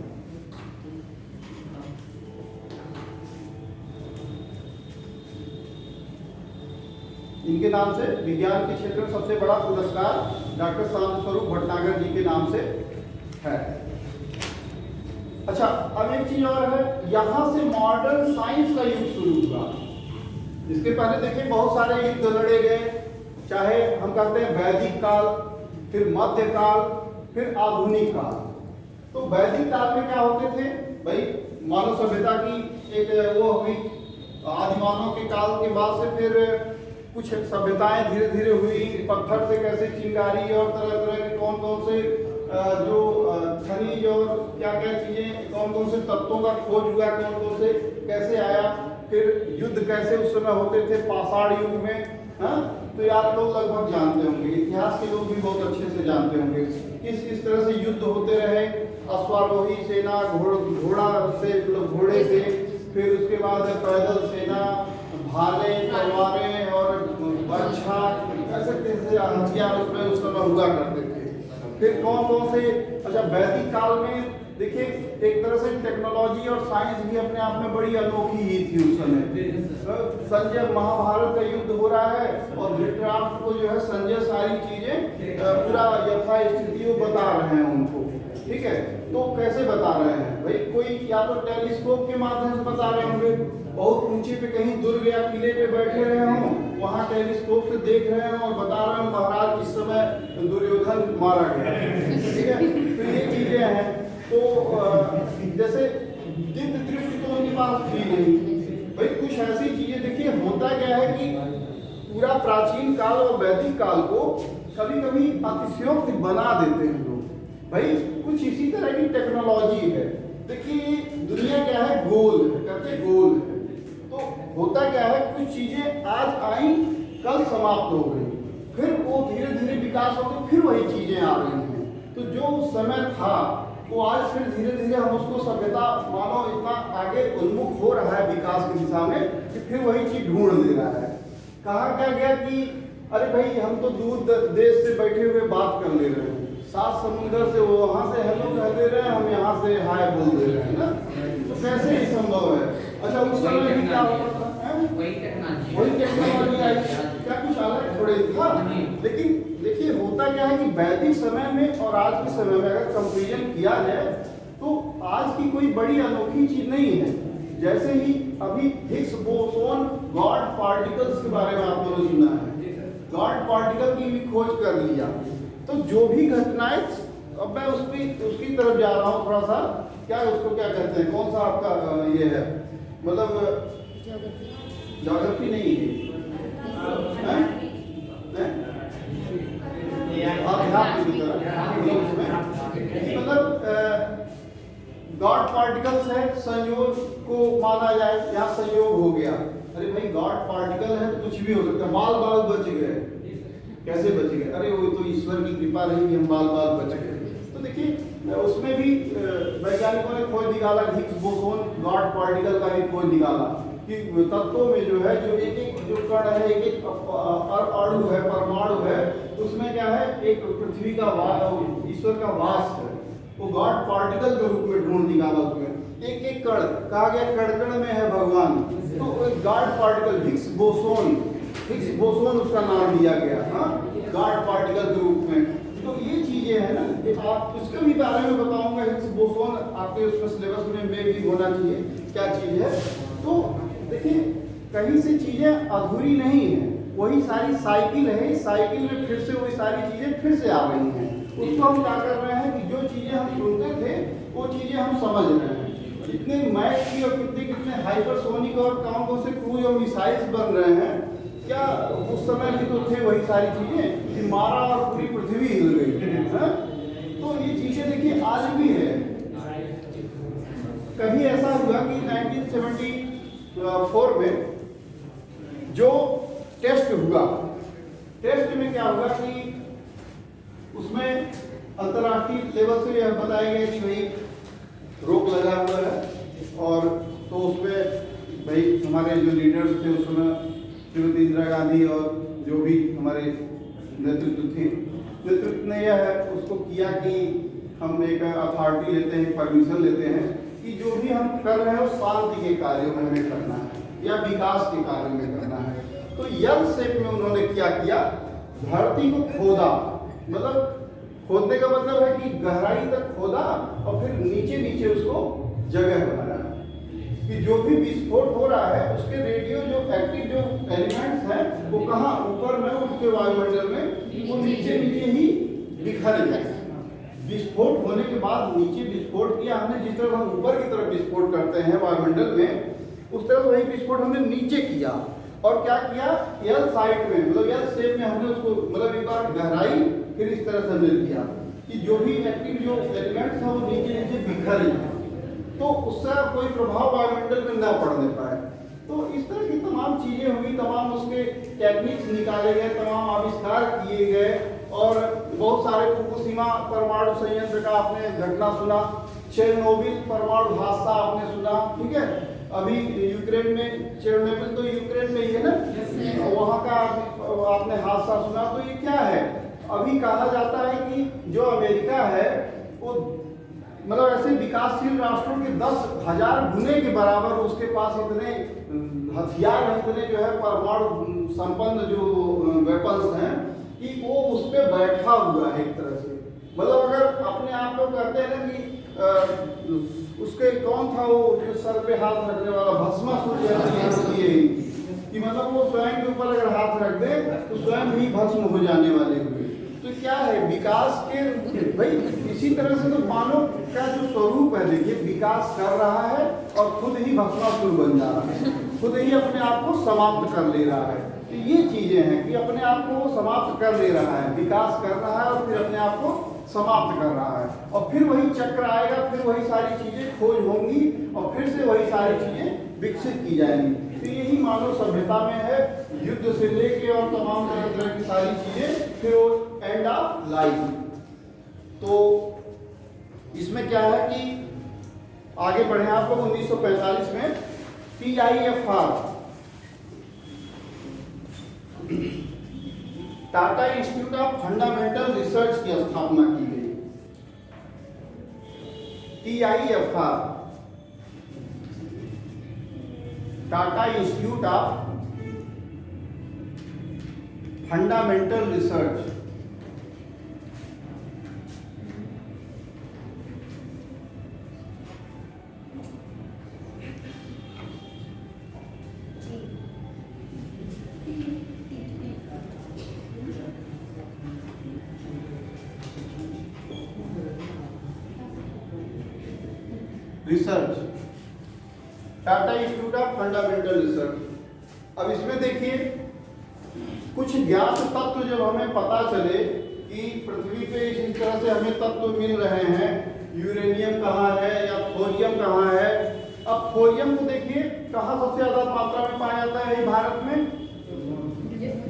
Speaker 1: इनके नाम से विज्ञान के क्षेत्र में सबसे बड़ा पुरस्कार डॉक्टर शांति स्वरूप भटनागर जी के नाम से है। अच्छा, अब एक चीज और है, यहां से मॉडर्न साइंस का युग शुरू हुआ। इसके पहले देखिए बहुत सारे युद्ध लड़े गए, चाहे हम कहते हैं वैदिक काल, फिर मध्यकाल, फिर आधुनिक काल। तो वैदिक काल में क्या होते थे भाई, मानव सभ्यता की एक वो हुई, आदिमानव के काल के बाद से फिर कुछ सभ्यताएं धीरे धीरे हुई, पत्थर से कैसे चिंगारी और तरह तरह के कौन कौन से जो खनिज और क्या क्या चीजें, कौन कौन से तत्वों का खोज हुआ, कौन कौन से कैसे आया, फिर युद्ध कैसे उस समय होते थे पाषाण युग में। हाँ, तो ये आप लोग लगभग जानते होंगे, इतिहास के लोग भी बहुत अच्छे से जानते होंगे किस तरह से युद्ध होते रहे। अश्वारोही सेना, घोड़ा से घोड़े से, फिर उसके बाद पैदल सेना, भाले, तलवारें और बर्छा, ऐसे कैसे हथियार उसमें उस समय हुआ करते थे। फिर कौन कौन से, अच्छा वैदिक काल में देखिए एक तरह से टेक्नोलॉजी और साइंस भी अपने आप में बड़ी अनोखी ही थी उस समय। संजय, महाभारत का युद्ध हो रहा है और धृतराष्ट्र को जो है संजय सारी चीजें पूरा यथा स्थिति वो बता रहे हैं उनको, ठीक है। तो कैसे बता रहे हैं भाई, कोई या तो टेलीस्कोप के माध्यम से बता रहे होंगे, बहुत ऊंचे पे कहीं दुर्ग या किले पे बैठे रहे हों, वहां टेलीस्कोप से देख रहे हैं और बता रहे हैं महाराज किस समय दुर्योधन मारा गया, ठीक है। तो ये चीजें हैं। तो जैसे दिव्य दृष्टि तो उनके पास थी नहीं भाई, कुछ ऐसी चीजें देखिए। होता क्या है कि पूरा प्राचीन काल और वैदिक काल को कभी कभी अतिशयोक्ति बना देते हैं लोग भाई। कुछ इसी तरह की टेक्नोलॉजी है। देखिए दुनिया क्या है, गोल है, कहते गोल है। तो होता क्या है, कुछ चीजें आज आई कल समाप्त हो गई, फिर वो धीरे धीरे विकास होकर फिर वही चीजें आ रही हैं। तो जो उस समय था वो आज फिर धीरे धीरे हम उसको सभ्यता मानो इतना आगे उन्मुख हो रहा है विकास की दिशा में कि फिर वही चीज ढूंढ ले रहा है। कहा क्या गया कि अरे भाई हम तो दूर देश से बैठे हुए बात कर ले रहे हैं, 7 समुंदर से वो वहां से हेलो कह दे रहे हैं, हम यहाँ से हाय बोल दे रहे हैं ना, तो कैसे ही संभव है। अच्छा उस समय भी क्या होता था, वही टेक्नोलॉजी आई, क्या कुछ अलग थोड़े था। लेकिन देखिए होता क्या है कि वैदिक समय में और आज के समय में अगर कंपेरिजन किया जाए तो आज की कोई बड़ी अनोखी चीज नहीं है। जैसे ही अभी हिग्स बोसोन गॉड पार्टिकल्स के बारे में आप लोगों ने सुना है, गॉड पार्टिकल की भी खोज कर लिया। तो जो भी घटनाएं, अब मैं उसकी तरफ जा रहा हूँ थोड़ा सा, क्या उसको क्या कहते हैं, कौन सा आपका ये है, मतलब ज्योग्राफी नहीं है, अध्यात्म की तरह, मतलब गॉड पार्टिकल्स है, संयोग को माना जाए, यहाँ संयोग हो गया। अरे भाई गॉड पार्टिकल है तो कुछ भी हो सकता है, बाल बाल बच गए, कैसे बच गए, अरे वो तो ईश्वर की कृपा रही कि हम बाल बाल बच गए। तो देखिए उसमें भी वैज्ञानिकों ने खोज निकाला, हिग्स बोसोन गॉड पार्टिकल का भी खोज निकाला कि तत्वों में जो है, जो एक एक जो कण है, एक एक अणु है, परमाणु है, उसमें क्या है, एक पृथ्वी का वास, ईश्वर का वास है, वो गॉड पार्टिकल के रूप में ढूंढ निकाला उसमें। एक एक कण, कहा गया कण कण में है भगवान, तो गॉड पार्टिकल हिग्स बोसोन उसका नाम दिया गया, हाँ, गॉड पार्टिकल के रूप में। तो ये चीजें हैं ना, आप उसके भी बारे में बताऊंगा। हिग्स बोसोन आपके उसमें सिलेबस में भी होना चाहिए क्या चीज है। तो देखिए कहीं से चीजें अधूरी नहीं है, वही सारी साइकिल है, साइकिल में फिर से वही सारी चीजें फिर से आ रही हैं। उसको हम क्या कर रहे हैं कि जो चीजें हम सुनते थे वो चीजें हम समझ रहे हैं। इतने मैच की और कितने हाइपरसोनिक और कौन से क्रूज और मिसाइल्स बन रहे हैं, क्या उस समय भी तो थे वही सारी चीजें कि मारा और पूरी पृथ्वी हिल गई है। तो ये चीजें देखिए आज भी है। कभी ऐसा हुआ कि 1974 में जो टेस्ट हुआ, टेस्ट में क्या हुआ कि उसमें अंतर्राष्ट्रीय लेवल से यह बताया गया कि भाई रोक लगा हुआ है, और तो उसमें भाई हमारे जो लीडर्स थे उस समय श्रीमती इंदिरा गांधी और जो भी हमारे नेतृत्व ने यह है उसको किया कि हम एक अथॉरिटी लेते हैं, परमिशन लेते हैं कि जो भी हम कर रहे हैं वो शांति के कार्यों में हमें करना है या विकास के कार्यों में करना है। तो यल शेप में उन्होंने क्या किया, धरती को खोदा, मतलब खोदने का मतलब है कि गहराई तक खोदा और फिर नीचे नीचे उसको जगह बनाया कि जो भी विस्फोट हो रहा है उसके रेडियो जो एक्टिव जो एलिमेंट्स हैं वो कहाँ ऊपर में उठके वायुमंडल में, वो नीचे नीचे ही बिखर जाए। विस्फोट होने के बाद नीचे विस्फोट किया हमने, जिस तरह हम ऊपर की तरफ विस्फोट करते हैं वायुमंडल में, उस तरह वही विस्फोट हमने नीचे किया। और क्या किया, एल साइड में, मतलब एल शेप में हमने उसको, मतलब एक बार गहराई, फिर इस तरह से हमने किया कि जो भी एक्टिव जो एलिमेंट्स हैं वो नीचे नीचे बिखर जाए, तो उसका कोई प्रभाव वायुमंडल में न पड़ने पाए। तो इस तरह की तमाम चीजें हुई, तमाम उसके टेक्निक्स निकाले गए, तमाम आविष्कार किए गए, और बहुत सारे फुकुशिमा परमाणु संयंत्र का आपने घटना सुना, चेरनोबिल परमाणु हादसा आपने सुना, ठीक है। अभी यूक्रेन में, चेरनोबिल तो यूक्रेन में ही है ना, वहाँ का आपने हादसा सुना। तो ये क्या है, अभी कहा जाता है कि जो अमेरिका है वो मतलब ऐसे विकासशील राष्ट्रों के 10,000 गुने के बराबर उसके पास इतने हथियार हैं, इतने जो है परमाणु संपन्न जो वेपन्स हैं कि वो उस पर बैठा हुआ है एक तरह से। मतलब अगर अपने आप को कहते हैं ना कि उसके कौन था वो जो सर पे हाथ रखने वाला, भस्मासुर जैसे कि मतलब वो स्वयं के ऊपर अगर हाथ रख दे तो स्वयं ही भस्म हो जाने वाले हुए। तो क्या है, विकास के भाई इसी तरह से तो मानव का जो स्वरूप है, देखिए विकास कर रहा है और खुद ही भस्मासुर बन जा रहा है, खुद ही अपने आप को समाप्त कर ले रहा है। तो ये चीजें हैं कि अपने आप को वो समाप्त कर ले रहा है, विकास कर रहा है और फिर अपने आप को समाप्त कर रहा है, और फिर वही चक्र आएगा, फिर वही सारी चीजें खोज होंगी और फिर से वही सारी चीजें विकसित की जाएंगी। तो यही मानव सभ्यता में है, युद्ध से लेके और तमाम तरह की सारी चीजें, फिर वो एंड ऑफ लाइफ। तो इसमें क्या है कि आगे बढ़े आप लोग 1945 में TIFR Tata institute of fundamental research की स्थापना की गई। TIFR Tata institute of fundamental research. Research Tata institute of fundamental research. अब इसमें देखिए कुछ ज्ञात तत्व जब हमें पता चले कि पृथ्वी पे इस तरह से हमें तत्व मिल रहे हैं, यूरेनियम कहाँ है या थोरियम कहाँ है। अब थोरियम को देखिए कहाँ सबसे ज्यादा मात्रा में पाया जाता है, भारत में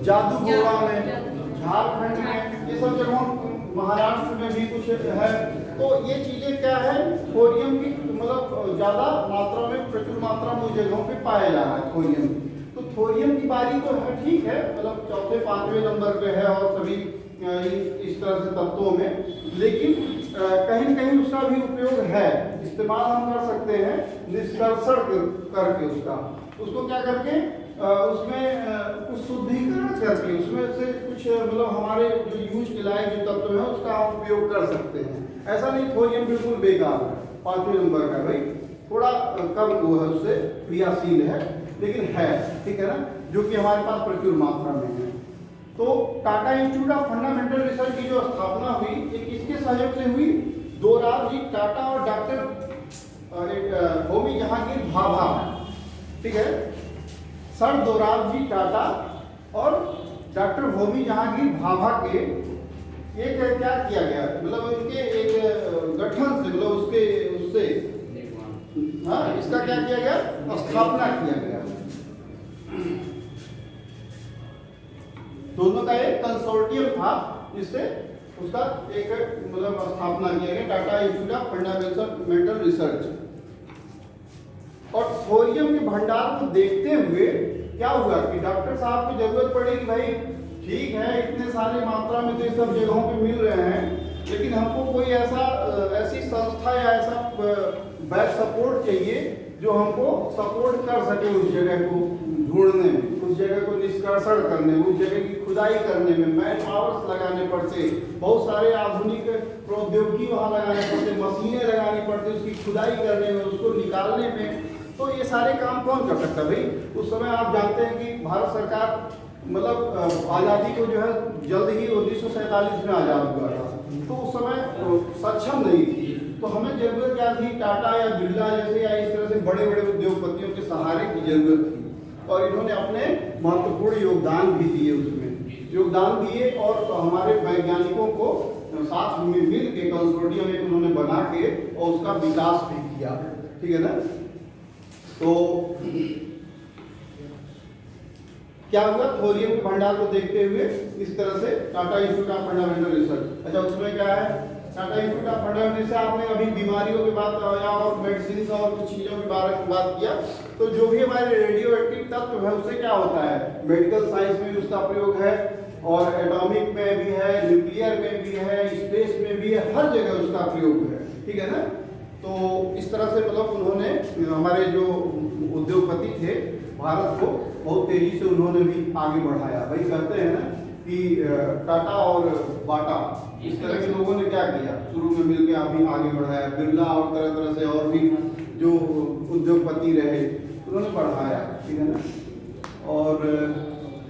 Speaker 1: जादूगोड़ा में, झारखंड में, ये सब जगहों, महाराष्ट्र में भी कुछ है। तो ये चीजें क्या है, थोरियम की मतलब ज्यादा मात्रा में, प्रचुर मात्रा में उस जगहों पे पाया जा रहा है थोरियम। तो थोरियम की बारी तो है, ठीक है, मतलब चौथे पांचवें नंबर पे है और सभी इस तरह से तत्वों में, लेकिन कहीं न कहीं उसका भी उपयोग है, इस्तेमाल हम कर सकते हैं निष्कर्षण करके उसको क्या करके उसमें कुछ शुद्धिकरण करके उसमें से कुछ मतलब हमारे जो यूज के लायक जो तत्व है उसका हम उपयोग कर सकते हैं। ऐसा नहीं थोरियम बिल्कुल बेकार है, पांचवें नंबर का भाई, थोड़ा कम वो है, उससे क्रियाशील है, लेकिन है, ठीक है ना, जो कि हमारे पास प्रचुर मात्रा में है। तो Tata institute of fundamental research की जो स्थापना हुई, एक किसके सहयोग से हुई, दोराबजी टाटा और डॉक्टर होमी जहांगीर भाभा, ठीक है, सर दोराबजी टाटा और डॉक्टर होमी जहांगीर भाभा के एक क्या किया गया, मतलब उनके एक गठन से, मतलब उससे हाँ, इसका क्या किया गया, स्थापना किया गया। दोनों का एक कंसोर्टियम था, जिससे उसका एक मतलब स्थापना किया गया, Tata institute of fundamental research. और थोरियम के भंडार को देखते हुए क्या हुआ कि डॉक्टर साहब को जरूरत पड़ी कि भाई ठीक है, इतने सारे मात्रा में तो सब जगहों पे मिल रहे हैं, लेकिन हमको कोई ऐसी संस्था या ऐसा बैक सपोर्ट चाहिए जो हमको सपोर्ट कर सके उस जगह को ढूंढने में, उस जगह को निष्कर्षण करने में, उस जगह की खुदाई करने में, मैन पावर्स लगाने पड़ते, बहुत सारे आधुनिक प्रौद्योगिकी वहाँ लगाने पड़ते, मशीनें लगानी पड़ती उसकी खुदाई करने में, उसको निकालने में। तो ये सारे काम कौन कर सकता भाई? उस समय आप जानते हैं कि भारत सरकार मतलब आज़ादी को जो है जल्द ही 1947 में आज़ाद हुआ था, तो उस समय सक्षम नहीं थी। तो हमें जरूरत क्या थी, टाटा या बिरला जैसे या इस तरह से बड़े बड़े उद्योगपतियों के सहारे की जरूरत थी, और इन्होंने अपने महत्वपूर्ण योगदान भी दिए, उसमें योगदान दिए और हमारे वैज्ञानिकों को साथ में मिल के कंसोर्टियम एक उन्होंने बना के और उसका विकास भी किया, ठीक है ना। तो क्या हुआ, थोरियम के भंडार को देखते हुए इस तरह से Tata institute of fundamental research, अच्छा उसमें क्या है, टाटा इंस्टीट्यूट ऑफ फंडामेंटल से आपने अभी बीमारियों की बात या और मेडिसिन और कुछ चीज़ों के बारे में बात किया, तो जो भी हमारे रेडियो एक्टिव तत्व है उससे क्या होता है, मेडिकल साइंस में भी उसका प्रयोग है, और एटॉमिक में भी है, न्यूक्लियर में भी है, स्पेस में भी है, हर जगह उसका प्रयोग है, ठीक है ना। तो इस तरह से मतलब उन्होंने हमारे जो उद्योगपति थे भारत को बहुत तेजी से उन्होंने भी आगे बढ़ाया। भाई कहते हैं ना कि टाटा और बाटा इस तरह के लोगों ने क्या किया, शुरू में मिलकर अभी आगे बढ़ाया, बिरला और तरह तरह से और भी जो उद्योगपति रहे उन्होंने बढ़ाया, ठीक है ना। और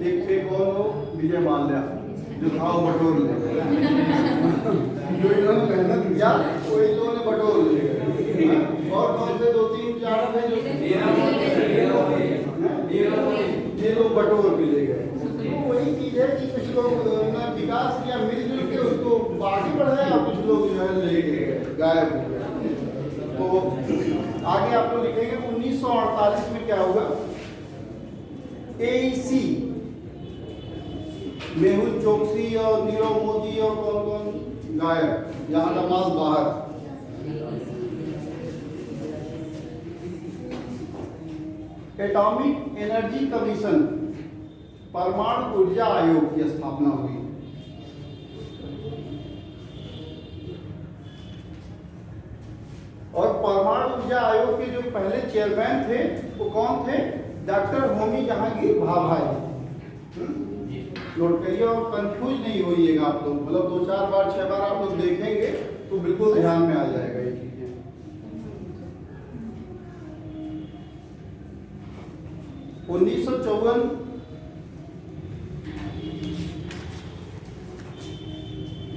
Speaker 1: एक और हो विजय माल्या जो था वो बटोर ले जो इन्होंने मेहनत किया वो इन लोगों ने बटोर ले, और कौन से 2-3-4 थे जो ये लोग बटोर भी ले गए। तो वही चीज है कि कुछ लोग ने विकास किया मिलजुल के उसको आगे बढ़ाया, कुछ लोग जो है ले गए, गायब हो गए। तो आगे आप लोग लिखेंगे 1948 में क्या हुआ, AEC मेहुल चोकसी और नीरव मोदी और कौन कौन गायब, यहाँ नमाज बाहर। एटॉमिक एनर्जी कमीशन, परमाणु ऊर्जा आयोग की स्थापना हुई। और परमाणु ऊर्जा आयोग के जो पहले चेयरमैन थे वो कौन थे, डॉक्टर होमी जहांगीर भाभाई। नोट करिए और कंफ्यूज नहीं होइएगा आप लोग, मतलब 2-4 बार 6 बार आप लोग देखेंगे तो बिल्कुल ध्यान में आ जाएगा ये चीजें।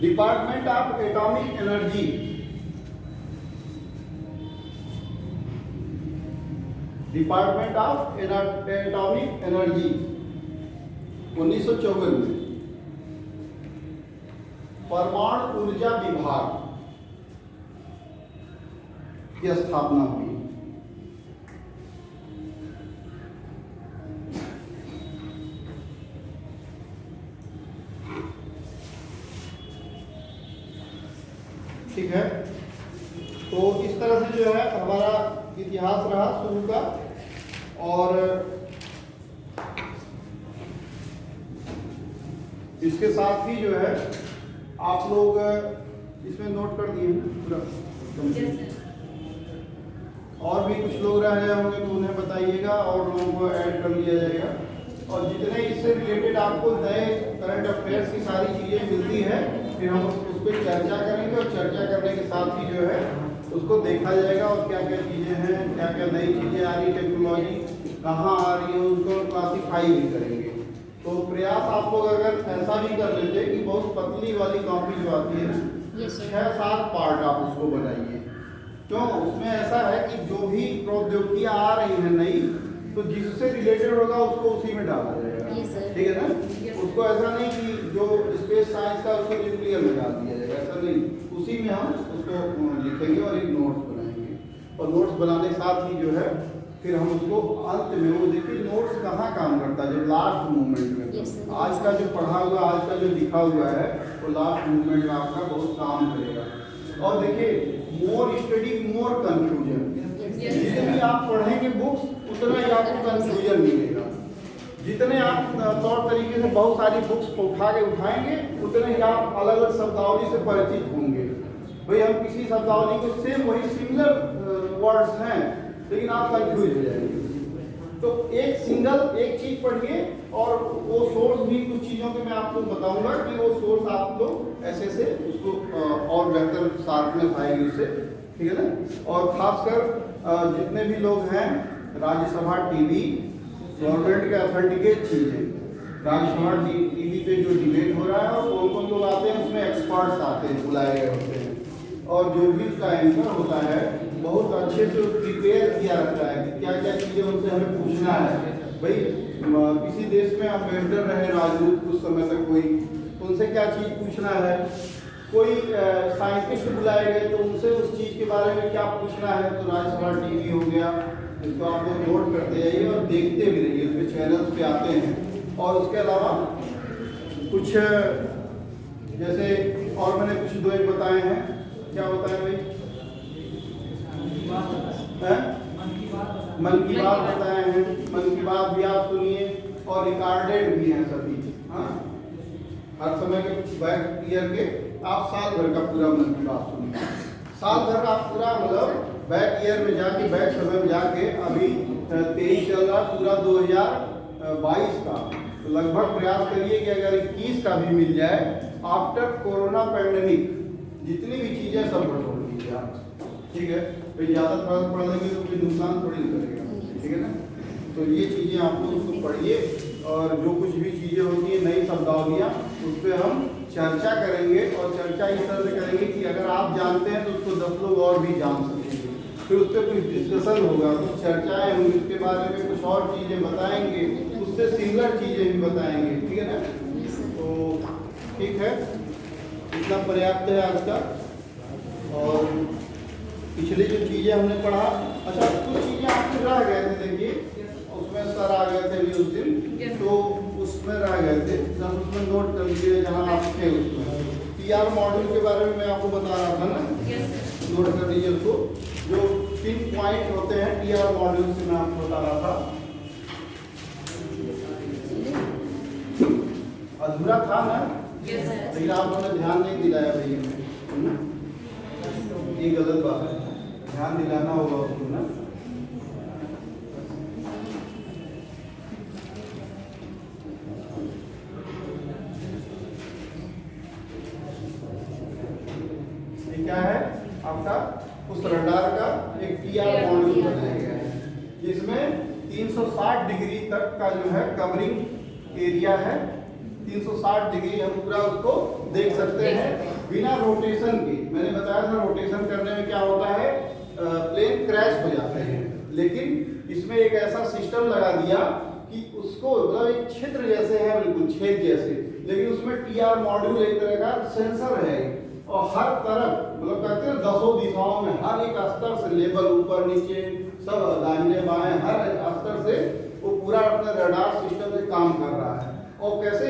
Speaker 1: Department of atomic energy, department of atomic energy 1954 में। परमाणु ऊर्जा विभाग की स्थापना हुई। ठीक है, तो इस तरह से जो है हमारा इतिहास रहा शुरू का। और इसके साथ ही जो है आप लोग इसमें नोट कर दिए पूरा, और भी कुछ लोग रह गए होंगे तो उन्हें बताइएगा और लोगों को ऐड कर लिया जाएगा। और जितने इससे रिलेटेड आपको नए करंट अफेयर्स की सारी चीज़ें मिलती है फिर हम उस पर चर्चा करेंगे, और चर्चा करने के साथ ही जो है उसको देखा जाएगा और क्या क्या चीज़ें हैं, क्या क्या नई चीज़ें आ रही, टेक्नोलॉजी कहाँ आ रही है, उनको क्लासीफाई भी करेंगे। तो प्रयास आप लोग अगर ऐसा भी कर लेते कि बहुत पतली वाली कॉपी जो आती है ना 6-7 पार्ट आप उसको बनाइए, क्यों उसमें ऐसा है कि जो भी प्रौद्योगिकियाँ आ रही हैं नई, तो जिससे रिलेटेड होगा उसको उसी में डाला जाएगा, ठीक है ना। उसको ऐसा नहीं कि जो स्पेस साइंस का उसको न्यूक्लियर में डाल दिया जाएगा, ऐसा नहीं, उसी में हम उसको लिखेंगे और एक नोट्स बनाएंगे। और नोट्स बनाने के साथ ही जो है फिर हम उसको अंत में, वो देखिए नोट्स कहाँ काम करता है, जो लास्ट मोमेंट में आज का जो पढ़ा हुआ, आज का जो लिखा हुआ है वो लास्ट मोमेंट में आपका बहुत काम करेगा। और देखिए मोर स्टडी मोर कंफ्यूजन, जितनी आप पढ़ेंगे बुक्स उतना ही आपको कंफ्यूजन मिलेगा। जितने आप तौर तरीके से बहुत सारी बुक्स को उठाएंगे उतने ही आप अलग अलग शब्दावली से परिचित होंगे। भाई हम किसी शब्दावली को सेम वही सिमिलर वर्ड्स हैं लेकिन आप कंफ्यूज हो जाएंगे। तो एक चीज पढ़िए और वो सोर्स भी कुछ चीज़ों के मैं आपको बताऊंगा कि वो सोर्स आप लोग ऐसे से उसको और बेहतर शार्पनेस आएगी उससे, ठीक है ना। और खासकर जितने भी लोग हैं राज्यसभा टीवी, गवर्नमेंट के ऑथेंटिकेट चीज़ें, राज्यसभा टीवी पे जो डिबेट हो रहा है और कौन कौन लोग आते हैं उसमें एक्सपर्ट्स आते हैं, बुलाए गए होते हैं, और जो भी उसका एंसर होता है बहुत अच्छे से प्रिपेयर किया रहता है कि क्या क्या चीज़ें उनसे हमें पूछना है। भाई किसी देश में अम्बेसडर रहे राजदूत कुछ समय तक कोई, तो उनसे क्या चीज़ पूछना है, कोई साइंटिस्ट बुलाए गए तो उनसे उस चीज़ के बारे में क्या पूछना है। तो राज्यसभा टीवी हो गया, इसको आप लोग नोट करते जाइए और देखते भी रहिए, उसके चैनल्स पे आते हैं। और उसके अलावा कुछ जैसे और मैंने कुछ दो एक बताए हैं, क्या बताए भाई, मन की बात बताए हैं, मन की बात भी आप सुनिए और रिकॉर्डेड भी हैं सभी। हाँ, हर समय के बैक ईयर के आप साल भर का पूरा मन की बात सुनिए, साल भर का आप पूरा मतलब बैक ईयर में जाके, बैक समय में जाके, अभी 23 चल रहा, पूरा 2022 का, तो लगभग प्रयास करिए कि अगर 21 का भी मिल जाए आफ्टर कोरोना पैंडेमिक, जितनी भी चीज़ें सब बटोर लीजिए आप, ठीक है। तो ज़्यादा थोड़ा सा पढ़ लेंगे तो कोई नुकसान थोड़ी नहीं करेगा, ठीक है ना। तो ये चीज़ें आप लोग उसको पढ़िए, और जो कुछ भी चीज़ें होती हैं नई शब्दावलियाँ उस पर हम चर्चा करेंगे, और चर्चा इस तरह से करेंगे कि अगर आप जानते हैं तो उसको 10 लोग और भी जान सकेंगे, फिर उस पर कुछ डिस्कशन होगा, कुछ चर्चाएँ होंगी, उसके बारे में कुछ और चीज़ें बताएंगे, उससे सिमिलर चीज़ें भी बताएंगे, ठीक है ना। तो ठीक है, इतना पर्याप्त है आज का। और पिछली जो चीज़ें हमने पढ़ा, अच्छा कुछ चीज़ें आपके रह गए थे, देखिए उसमें सर आ गए थे भी उस दिन, तो उसमें रह गए थे, जब उसमें नोट कर लीजिए जहाँ आप थे उसमें। PR मॉड्यूल के बारे में मैं आपको बता रहा था ना, नोट कर लीजिए उसको, जो 3 पॉइंट होते हैं PR मॉड्यूल से मैं आपको बता रहा था। अधूरा था ना, लेकिन आप लोगों ने ध्यान नहीं दिलाया भैया, ये गलत बात है, ध्यान दिलाना होगा उसको ना। ये क्या है आपका, उस रडार का एक PR मॉड्यूल बनाया गया है, जिसमें 360 डिग्री तक का जो है कवरिंग एरिया है, 360 डिग्री हम पूरा उसको देख सकते हैं बिना रोटेशन के। मैंने बताया था रोटेशन करने में क्या होता है, प्लेन क्रैश हो जाते हैं, लेकिन इसमें एक ऐसा सिस्टम लगा दिया कि उसको मतलब एक छिद्र जैसे है, बिल्कुल छेद जैसे, लेकिन उसमें PR मॉड्यूल एक तरह का सेंसर है, और हर तरफ मतलब कहते हैं 10 दिशाओं में, हर एक स्तर से, लेवल ऊपर नीचे सब दाहिने बाएं हर स्तर से वो पूरा अपने रडार सिस्टम से काम कर रहा है। और कैसे,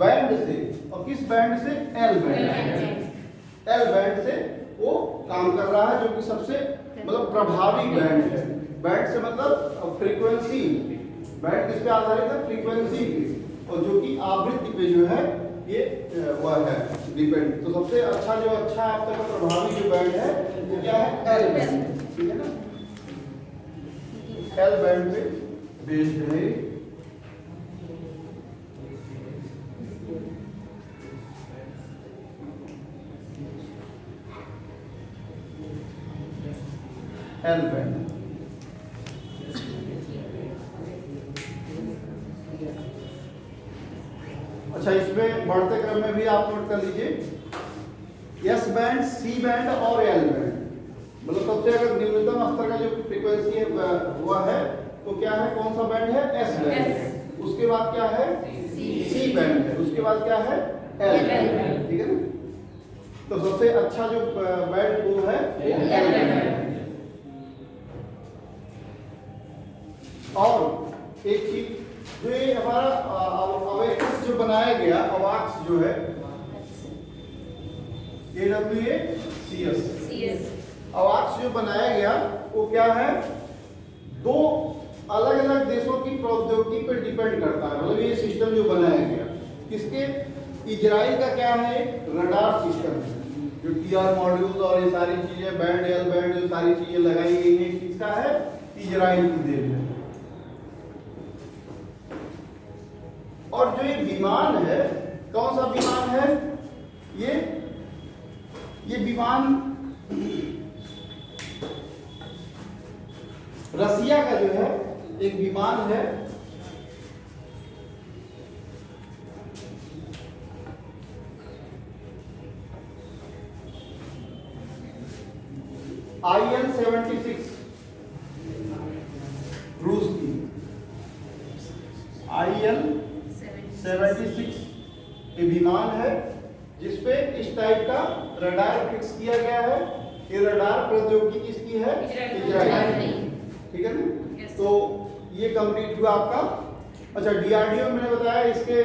Speaker 1: बैंड से, और किस बैंड से, L बैंड से वो काम कर रहा है, जो कि सबसे मतलब प्रभावी बैंड है। बैंड से मतलब फ्रीक्वेंसी, बैंड किस पे आधारित है, फ्रीक्वेंसी पे, और जो कि आवृत्ति पे जो है ये वह है डिपेंड। तो सबसे अच्छा जो अच्छा आपका प्रभावी जो बैंड है वो क्या है, L बैंड, ठीक है ना। L बैंड पे बेस्ड है। L बैंड, अच्छा इसमें बढ़ते क्रम में भी आप नोट कर लीजिए, S बैंड, C बैंड और L बैंड, मतलब सबसे अगर न्यूनतम स्तर का जो फ्रीक्वेंसी है वह है, तो क्या है, कौन सा बैंड है, S बैंड, उसके बाद क्या है, C बैंड है, उसके बाद क्या है, L बैंड, ठीक है ना। तो सबसे अच्छा जो बैंड वो है L बैंड। और एक चीज जो ये हमारा अवेक्स जो बनाया गया, अवाक्स जो है AWACS, अवाक्स जो बनाया गया वो क्या है, 2 अलग अलग देशों की प्रौद्योगिकी पर डिपेंड करता है। मतलब ये सिस्टम जो बनाया गया किसके, इजराइल का क्या है, रडार सिस्टम है, जो PR मॉड्यूल और ये सारी चीजें, बैंड L बैंड जो सारी चीजें लगाई गई है, किसका है, इजराइल की देन है। और जो ये विमान है, कौन सा विमान है, ये विमान रसिया का जो है एक विमान है, IL-76 रूस की IL-76 ये विमान है जिसपे इस टाइप का रडार फिक्स किया गया है। ये रडार प्रौद्योगिकी किसकी है? इजराइल। ठीक है ना?
Speaker 4: Yes.
Speaker 1: तो ये कंप्लीट हुआ आपका। अच्छा, DRDO मैंने बताया इसके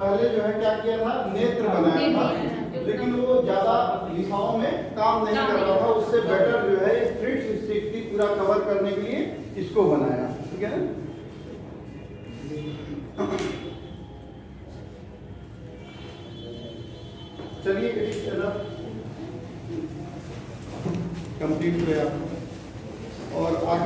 Speaker 1: पहले जो है क्या किया था, नेत्र बनाया था, लेकिन वो ज्यादा दिशाओं में काम नहीं कर रहा था। उससे बेटर जो है 360 पूरा कवर करने के लिए इसको बनाया। ठीक है, चलिए कंप्लीट हुआ और आगे